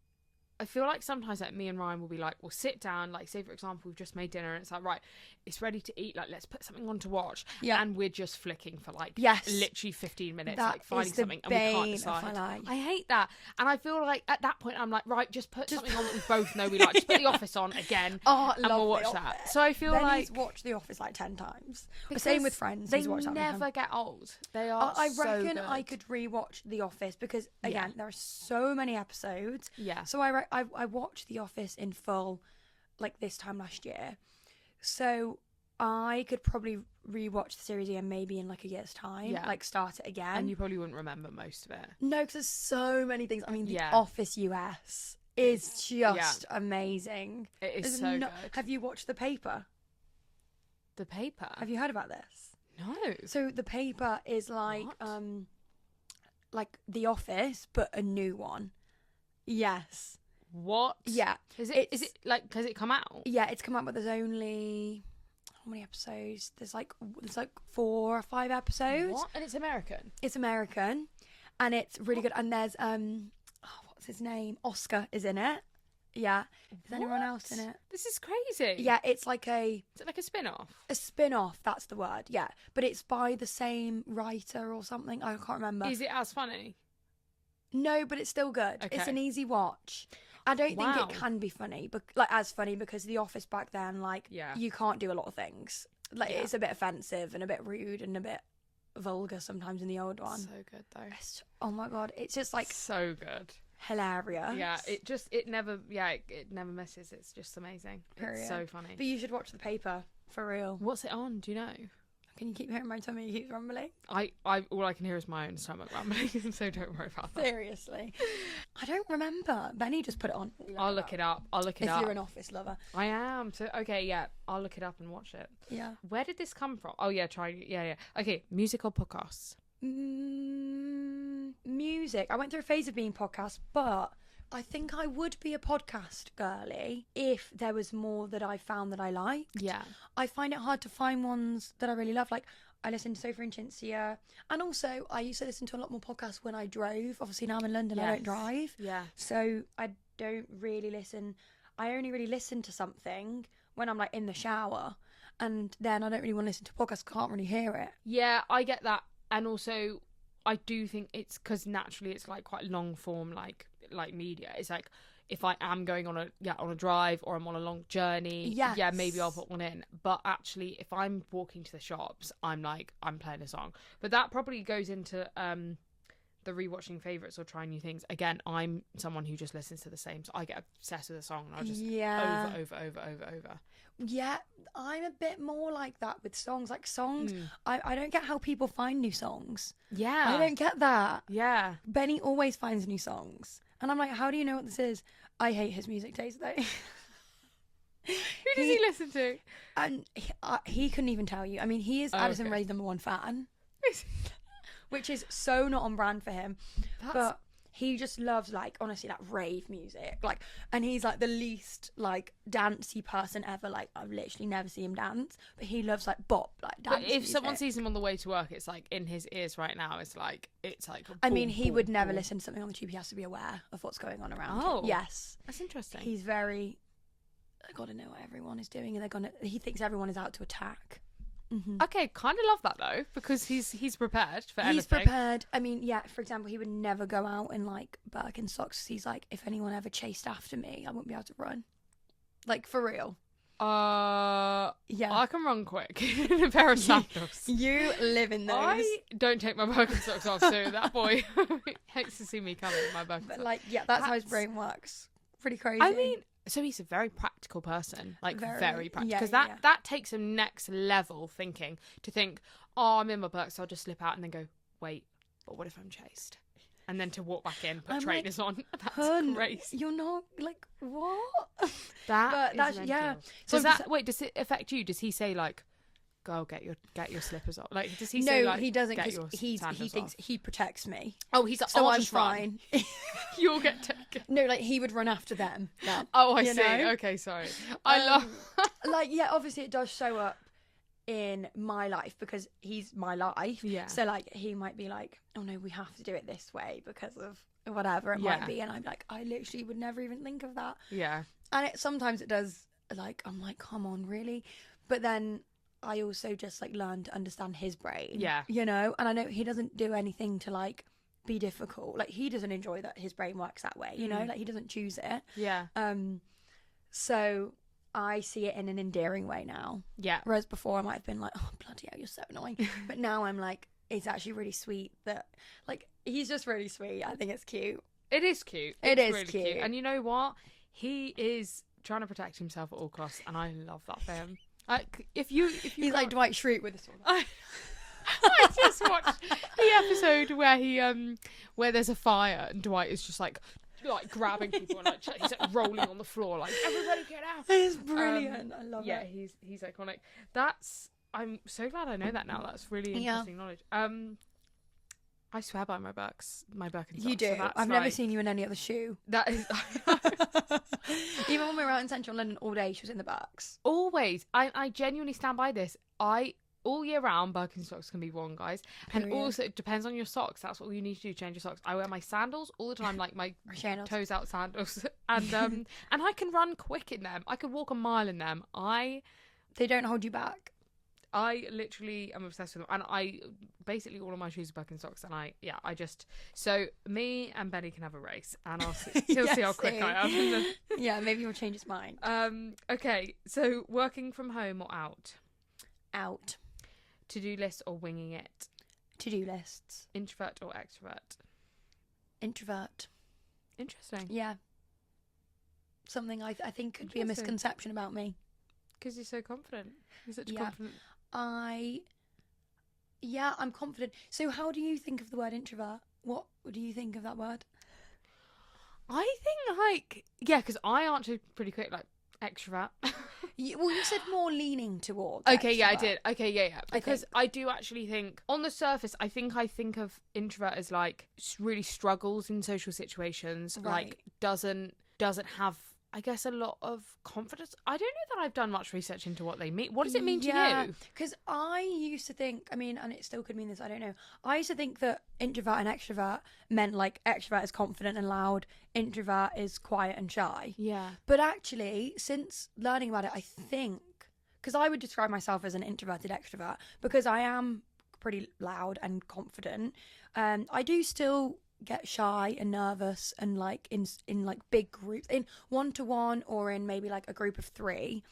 I feel like sometimes, like, me and Ryan will be like, we'll sit down, like, say, for example, we've just made dinner, and it's like, right, it's ready to eat, like, let's put something on to watch. Yeah. And we're just flicking for, like, literally 15 minutes, that like, finding something, and we can't decide. I hate that. And I feel like, at that point, I'm like, right, just put something on that we both know we like. Just put The Office on again, and we'll watch that. So I feel like... He's watched The Office, like, 10 times. The same with Friends. They never get old. They are I reckon good. I could rewatch The Office, because, again, there are so many episodes. Yeah. So I watched The Office in full, like, this time last year. So I could probably rewatch the series again maybe in, like, a year's time. Yeah. Like, start it again. And you probably wouldn't remember most of it. No, because there's so many things. I mean, The Office US is just amazing. It is so good. Have you watched The Paper? The Paper? Have you heard about this? No. So The Paper is like The Office, but a new one. Yes. What? Yeah. Is it like, has it come out? Yeah, it's come out, but there's only, how many episodes? There's like 4 or 5 episodes. What? And it's American? It's American, and it's really good. And there's what's his name? Oscar is in it. Yeah. Is anyone else in it? This is crazy. Yeah, it's like Is it like a spin-off? A spin-off, that's the word, yeah. But it's by the same writer or something. I can't remember. Is it as funny? No, but it's still good. Okay. It's an easy watch. I don't think it can be funny, but like as funny, because The Office back then, like, you can't do a lot of things. Like, it's a bit offensive and a bit rude and a bit vulgar sometimes in the old one. So good though. Oh my God, it's just like so good, hilarious. Yeah, it never misses. It's just amazing. Period. It's so funny. But you should watch The Paper for real. What's it on? Do you know? Can you keep hearing my tummy keeps rumbling? All I can hear is my own stomach rumbling, so don't worry about that. Seriously. I don't remember. Benny just put it on. I'll look it up. If you're an Office lover. I am. So, okay, yeah. I'll look it up and watch it. Yeah. Where did this come from? Oh, yeah, yeah. Okay, music or podcasts? Music. I went through a phase of being podcast, but I think I would be a podcast girly if there was more that I found that I liked. Yeah. I find it hard to find ones that I really love. Like, I listen to Sofa and Cinzia. And also, I used to listen to a lot more podcasts when I drove. Obviously, now I'm in London, I don't drive. Yeah. So I don't really listen. I only really listen to something when I'm, like, in the shower. And then I don't really want to listen to podcasts. I can't really hear it. Yeah, I get that. And also, I do think it's because naturally it's like quite long form, like media. It's like if I am going on a drive or I'm on a long journey, yeah, maybe I'll put one in. But actually, if I'm walking to the shops, I'm playing a song. But that probably goes into the rewatching favorites or trying new things. Again, I'm someone who just listens to the same, so I get obsessed with a song and I'll just over. Yeah, I'm a bit more like that with songs. Like songs, I don't get how people find new songs. Yeah. I don't get that. Yeah. Benny always finds new songs. And I'm like, how do you know what this is? I hate his music taste though. Who does he listen to? And he couldn't even tell you. I mean, he is Addison Rae's #1 fan. Which is so not on brand for him. But he just loves, like, honestly, like, rave music. Like, and he's, like, the least, like, dancey person ever. Like, I've literally never seen him dance. But he loves, like, bop, like, dance But if someone sees him on the way to work, it's, like, in his ears right now. It's like I mean, he would never listen to something on the tube. He has to be aware of what's going on around him. Yes. That's interesting. He's very, I got to know what everyone is doing. And he thinks everyone is out to attack. Mm-hmm. Okay, kind of love that though, because he's prepared for anything. He's prepared. I mean, yeah, for example, he would never go out in like Birkenstocks. He's like, if anyone ever chased after me, I wouldn't be able to run. Like, for real. Yeah, I can run quick in a pair of sandals. You live in those. I don't take my Birkenstocks off, so that boy hates to see me coming in my Birkenstocks. But like, yeah, that's how his brain works. Pretty crazy. I mean, so he's a very practical person, like very practical, because that takes him next level thinking, to think, oh, I'm in my Birks, so I'll just slip out and then go, wait, but what if I'm chased? And then to walk back in, put trainers on. That's crazy. You're not, like, what? That's yeah. So does it affect you? Does he say, like, go get your slippers off? Like, does he no, say, like, he doesn't, get because he thinks he protects me. Oh, he's like, so I'm just fine. You'll get taken. No, like, he would run after them. I see. Know? Okay, sorry. I love... like, yeah, obviously it does show up in my life because he's my life. Yeah. So, like, he might be like, oh, no, we have to do it this way because of whatever it might be. And I'm like, I literally would never even think of that. Yeah. And sometimes it does, like, I'm like, come on, really? But then I also just, like, learn to understand his brain. Yeah. You know? And I know he doesn't do anything to, like, be difficult. Like, he doesn't enjoy that his brain works that way, you know? Like, he doesn't choose it. Yeah. So I see it in an endearing way now. Yeah. Whereas before I might have been like, oh, bloody hell, you're so annoying. But now I'm like, it's actually really sweet that, like, he's just really sweet. I think it's cute. It is cute. It's really cute. And you know what? He is trying to protect himself at all costs, and I love that for him. Like, if you he's like Dwight Schrute with this one. I just watched the episode where there's a fire and Dwight is just like grabbing people and like he's like rolling on the floor like, everybody get out. It's brilliant. I love it. Yeah, he's iconic. I'm so glad I know that now. That's really interesting knowledge. I swear by my Birkenstocks. You do. So I've never seen you in any other shoe. That is even when we were out in central London all day, she was in the Birks. Always. I genuinely stand by this. All year round, Birkenstocks can be worn, guys. And also, it depends on your socks. That's what you need to do, change your socks. I wear my sandals all the time, like my toes out sandals. And and I can run quick in them. I could walk a mile in them. They don't hold you back. I literally am obsessed with them. And basically all of my shoes are Birkenstocks. And so me and Benny can have a race. And he'll see how quick I am. Yeah, maybe he'll change his mind. Okay, so working from home or out? Out. To-do list or winging it? To-do lists. Introvert or extrovert? Introvert. Interesting. Yeah. Something I think could be a misconception about me. Because you're so confident. You're such a confident... I'm confident. So how do you think of the word introvert? What do you think of that word? I think, because I answered pretty quick, extrovert. Well, you said more leaning towards okay, extrovert. Yeah, I did. Okay, yeah. Because I do actually think, on the surface, I think of introvert as, really struggles in social situations, right. Doesn't have, I guess, a lot of confidence. I don't know that I've done much research into what they mean. What does it mean to you? Because I used to think, and it still could mean this, I don't know. I used to think that introvert and extrovert meant, extrovert is confident and loud, introvert is quiet and shy. Yeah. But actually, since learning about it, I think, because I would describe myself as an introverted extrovert, because I am pretty loud and confident. I do still get shy and nervous, and like in like big groups, in 1-to-1 or in maybe like a group of 3,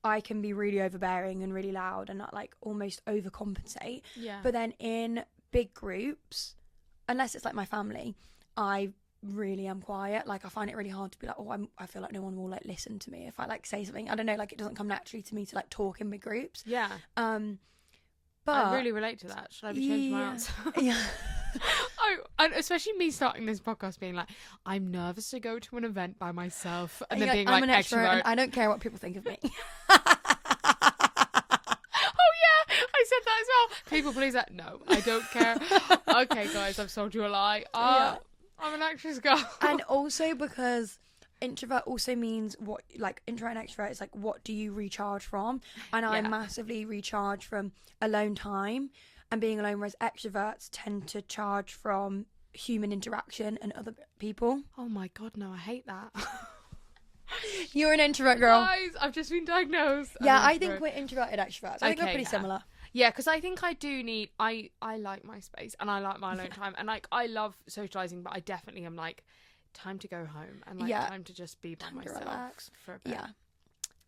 I can be really overbearing and really loud and like almost overcompensate. Yeah. But then in big groups, unless it's like my family, I really am quiet. Like I find it really hard to be like, I feel like no one will like listen to me if I like say something. I don't know, like it doesn't come naturally to me to like talk in big groups. Yeah. But I really relate to that. Should I be changing my answer? Yeah. Oh, and especially me starting this podcast being like, I'm nervous to go to an event by myself, and then like, being I'm like an extrovert and extrovert. I don't care what people think of me. Oh yeah, I said that as well. People pleaser. No, I don't care. Okay, guys, I've sold you a lie. Yeah. I'm an anxious girl. And also because introvert also means what, like introvert and extrovert is like, what do you recharge from? And I massively recharge from alone time and being alone, whereas extroverts tend to charge from human interaction and other people. Oh my god, no, I hate that. You're an introvert, girl. Guys, I've just been diagnosed. Yeah, I think we're introverted extroverts. I think we're Okay, pretty yeah. similar. Yeah, because I think I do need. I like my space and I like my alone time, and like I love socializing, but I definitely am like time to go home and like time to just be by Time to myself relax. for a bit. Yeah.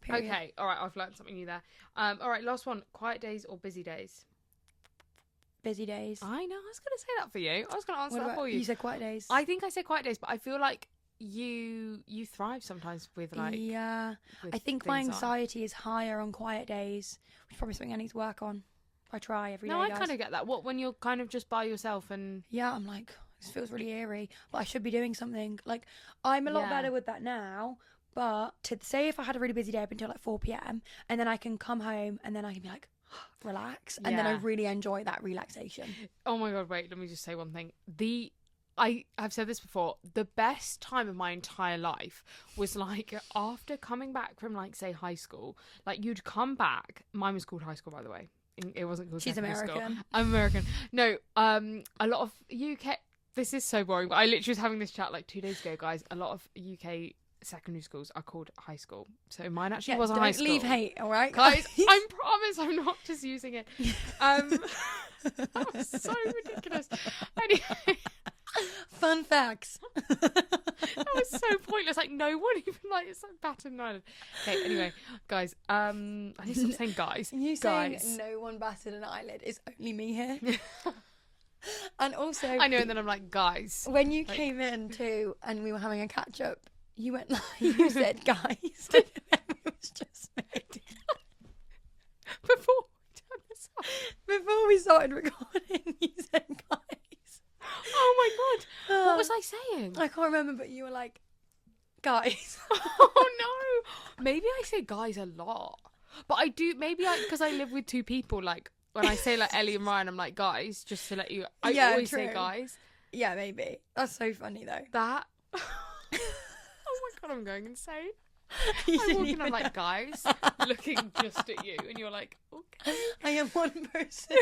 Period. Okay, all right, I've learned something new there. All right, last one: quiet days or busy days? Busy days. I know. I was going to say that for you. I was going to answer What that about, for you. you said quiet days. I think I said quiet days, but I feel like you thrive sometimes with like. Yeah. with I think my things on. anxiety is higher on quiet days, which is probably something I need to work on. I try every day. No, I guys. kind of get that. What, when you're kind of just by yourself and. Yeah, I'm like, this feels really eerie, but I should be doing something. Like, I'm a lot better with that now. But to say if I had a really busy day up until like 4 p.m. and then I can come home and then I can be like, relax, and then I really enjoy that relaxation. Oh my god, wait, let me just say one thing. I have said this before, the best time of my entire life was like after coming back from like say high school. Like you'd come back, mine was called high school by the way. It wasn't called She's secondary American. School. I'm American. No, a lot of UK, this is so boring, but I literally was having this chat like 2 days ago, guys. A lot of UK secondary schools are called high school, so mine actually was a high school. Don't leave hate, all right, guys. I promise I'm not just using it. That was so ridiculous. Anyway, fun facts. that was so pointless. Like no one even like it's like battered an eyelid. Okay, anyway, guys. I need to stop saying guys. You guys. saying no one batted an eyelid is only me here. And also, I know, and then I'm like, guys. when you came in too, and we were having a catch up, you went like, you said guys. It was just me. Before we turn this off. Before we started recording, you said guys. Oh my god. What was I saying? I can't remember, but you were like, guys. Oh no. Maybe I say guys a lot. But I do, maybe because I live with 2 people, like when I say like Ellie and Ryan, I'm like guys, just to let you, I always say true. guys. Yeah, maybe. That's so funny though. That. Oh my god, I'm going insane. You I'm didn't walking, even I'm like, know. guys, looking just at you, and you're like, okay. I am one person.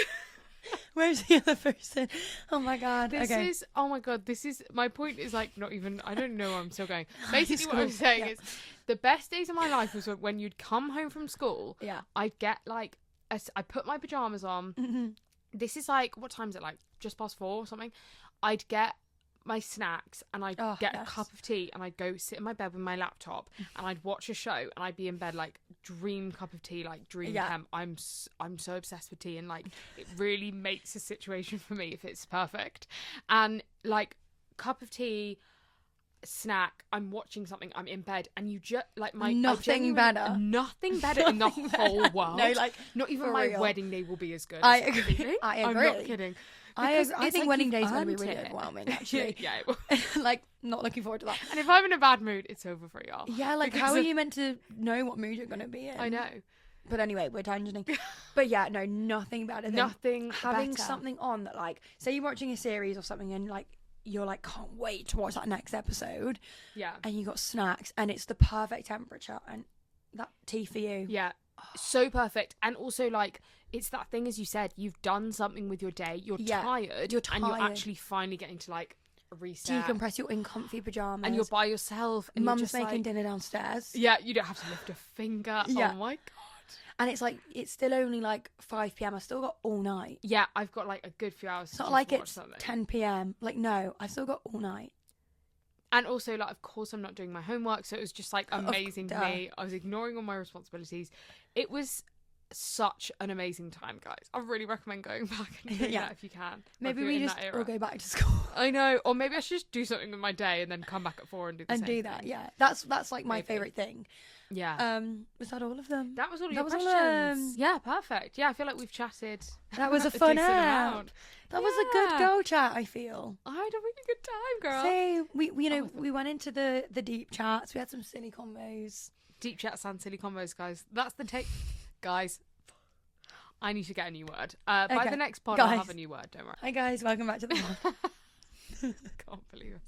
Where's the other person? Oh my god. This okay. is, oh my god, this is, my point is like, not even, I don't know where I'm still going. Basically what I'm saying is, the best days of my life was when you'd come home from school, Yeah. I'd get like, I put my pyjamas on, Mm-hmm. this is like, what time is it, like just past 4 or something? I'd get my snacks and I'd get a cup of tea and I'd go sit in my bed with my laptop and I'd watch a show and I'd be in bed like dream cup of tea, like dream temp. I'm so obsessed with tea and like it really makes a situation for me if it's perfect. And like cup of tea, snack, I'm watching something, I'm in bed, and you just like nothing better in the whole world. No, like not even for my real. wedding day will be as good. I as agree. completely. I agree. I'm not kidding. I Because think it's like wedding you've days going to be earned really it. overwhelming, actually. Yeah, it will. Like, not looking forward to that. And if I'm in a bad mood, it's over for y'all. Yeah, like, Because how are you meant to know what mood you're going to be in? I know. But anyway, we're tangenting. But yeah, no, nothing better than Nothing having better. something on that, like, say you're watching a series or something and, like, you're like, can't wait to watch that next episode. Yeah. And you got snacks and it's the perfect temperature and that tea for you. Yeah. So perfect. And also, like, it's that thing, as you said, you've done something with your day, you're tired, You're and you're tired. actually finally getting to, like, reset. Decompress, you're in comfy pajamas. And you're by yourself. And Mum's you're just making like, dinner downstairs. yeah, you don't have to lift a finger. Yeah. Oh my God. And it's like, it's still only like 5 p.m. I've still got all night. Yeah, I've got like a good few hours. It's not like it's 10 p.m. Like, no, I've still got all night. And also, like, of course, I'm not doing my homework, so it was just like amazing to me. I was ignoring all my responsibilities. It was such an amazing time, guys. I really recommend going back and doing that if you can. Maybe we just all go back to school. I know, or maybe I should just do something with my day and then come back at 4 and do the same do that. Thing. Yeah, that's like my favorite thing. Yeah. Was that all of them? That was all your questions. Yeah, perfect. Yeah, I feel like we've chatted. That was a fun amount. That was a good girl chat, I feel. I had a really good time, girl. So we went into the deep chats. We had some silly combos. Deep chats and silly combos, guys. That's the take. Guys, I need to get a new word. By the next pod, I'll have a new word. Don't worry. Hi, guys. Welcome back to the pod. Can't believe it.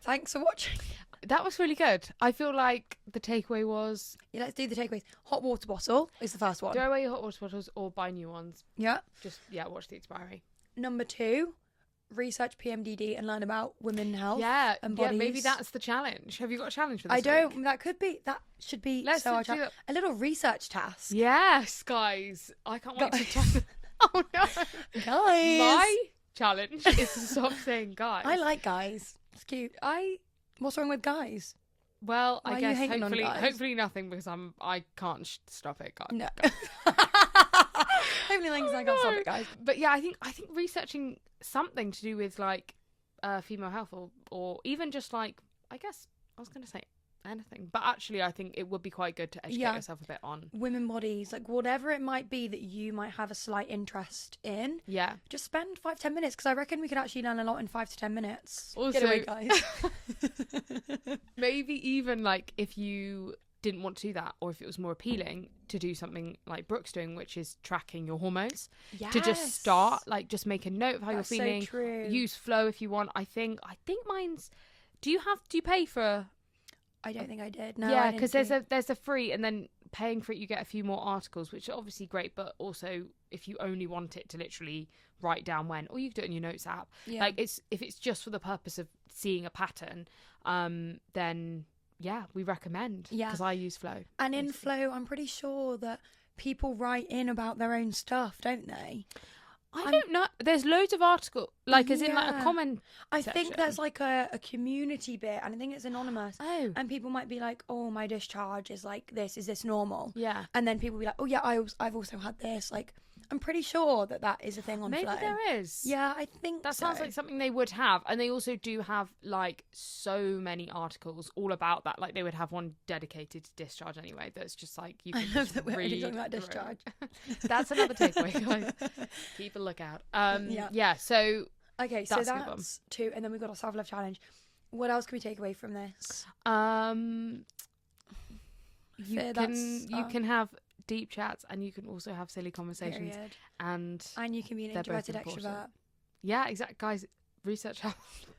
Thanks for watching. That was really good. I feel like the takeaway was... Yeah, let's do the takeaways. Hot water bottle is the first one. Throw away your hot water bottles or buy new ones. Yeah. Just, watch the expiry. Number 2, research PMDD and learn about women health and bodies. Yeah, maybe that's the challenge. Have you got a challenge for this I don't. week? That should be Let's do that. A little research task. Yes, guys. I can't wait to test. Oh, no. Guys. My challenge is to stop saying guys. I like guys. It's cute. What's wrong with guys? Well, Why I guess hopefully nothing because I can't stop it, guys. No. Hopefully things I can't stop it, guys. But yeah, I think researching something to do with like female health or even just like, I guess I was going to say anything, but actually I think it would be quite good to educate yourself a bit on women bodies, like whatever it might be that you might have a slight interest in. Yeah, just spend 5-10 minutes because I reckon we could actually learn a lot in 5 to 10 minutes. Also, get away, guys. Maybe even like if you didn't want to do that, or if it was more appealing to do something like Brooke's doing, which is tracking your hormones. To just start, like, just make a note of how you're feeling. So true. Use Flow if you want. I think mine's. Do you pay for? I don't think I did. No. Yeah, because there's a free, and then paying for it you get a few more articles, which are obviously great. But also, if you only want it to literally write down when, or you can do it in your notes app. Yeah. Like if it's just for the purpose of seeing a pattern, then. Yeah, we recommend. Yeah, because I use Flow. And in Flow, I'm pretty sure that people write in about their own stuff, don't they? I don't know. There's loads of articles, like as in like a comment. I think there's like a community bit, and I think it's anonymous. Oh. And people might be like, "Oh, my discharge is like this. Is this normal?" Yeah. And then people will be like, "Oh yeah, I've also had this." Like, I'm pretty sure that is a thing on Flow. Maybe there is. Yeah, I think that sounds like something they would have, and they also do have like so many articles all about that. Like they would have one dedicated to discharge anyway. That's just like you can just read talking about discharge. That's another takeaway, guys. Keep a lookout. Yeah. So okay, so that's 2, and then we've got our self-love challenge. What else can we take away from this? You can have deep chats, and you can also have silly conversations. Period. And you can be an introverted extrovert. Yeah, exactly. Guys, research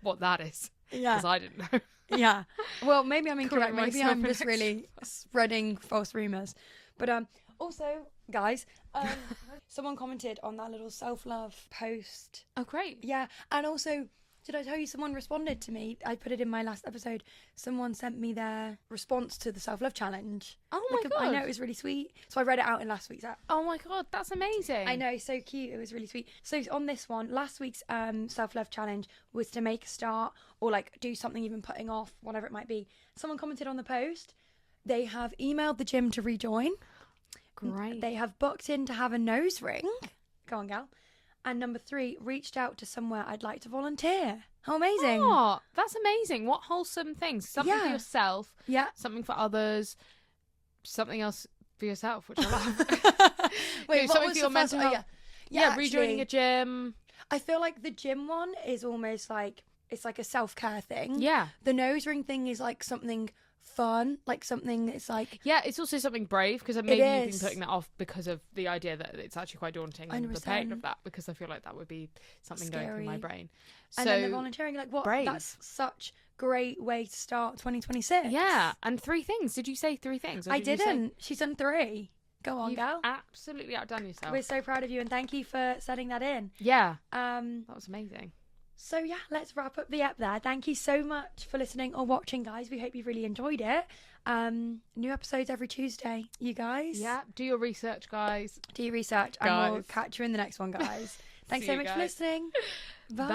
what that is. Yeah, because I didn't know. Yeah, well, maybe I'm incorrect. Maybe I'm just really spreading false rumors. But also, guys, someone commented on that little self-love post. Oh, great. Yeah, and also, did I tell you someone responded to me? I put it in my last episode. Someone sent me their response to the self-love challenge. Oh my God. I know, it was really sweet. So I read it out in last week's app. Oh my God, that's amazing. I know, so cute. It was really sweet. So on this one, last week's self-love challenge was to make a start or like do something even putting off, whatever it might be. Someone commented on the post. They have emailed the gym to rejoin. Great. They have booked in to have a nose ring. Go on, gal. And number 3, reached out to somewhere I'd like to volunteer. How amazing. Oh, that's amazing. What wholesome things. Something for yourself. Yeah. Something for others. Something else for yourself, which I love. Wait, what something was for your mental health. Yeah, rejoining a gym. I feel like the gym one is almost like, it's like a self-care thing. Yeah. The nose ring thing is like something fun, like something it's like, yeah, it's also something brave, because maybe you've been putting that off because of the idea that it's actually quite daunting and 100%. The pain of that, because I feel like that would be something scary. Going through my brain. And then the volunteering, like what? Brave. That's such great way to start 2026. Yeah, and 3 things. Did you say 3 things? I didn't. She's done 3. Go on, gal. Absolutely outdone yourself. We're so proud of you, and thank you for setting that in. Yeah. That was amazing. So yeah, let's wrap up the ep there. Thank you so much for listening or watching, guys. We hope you've really enjoyed it. New episodes every Tuesday, you guys. Yeah, do your research, guys. Do your research, and we'll catch you in the next one, guys. Thanks so much for listening. Bye.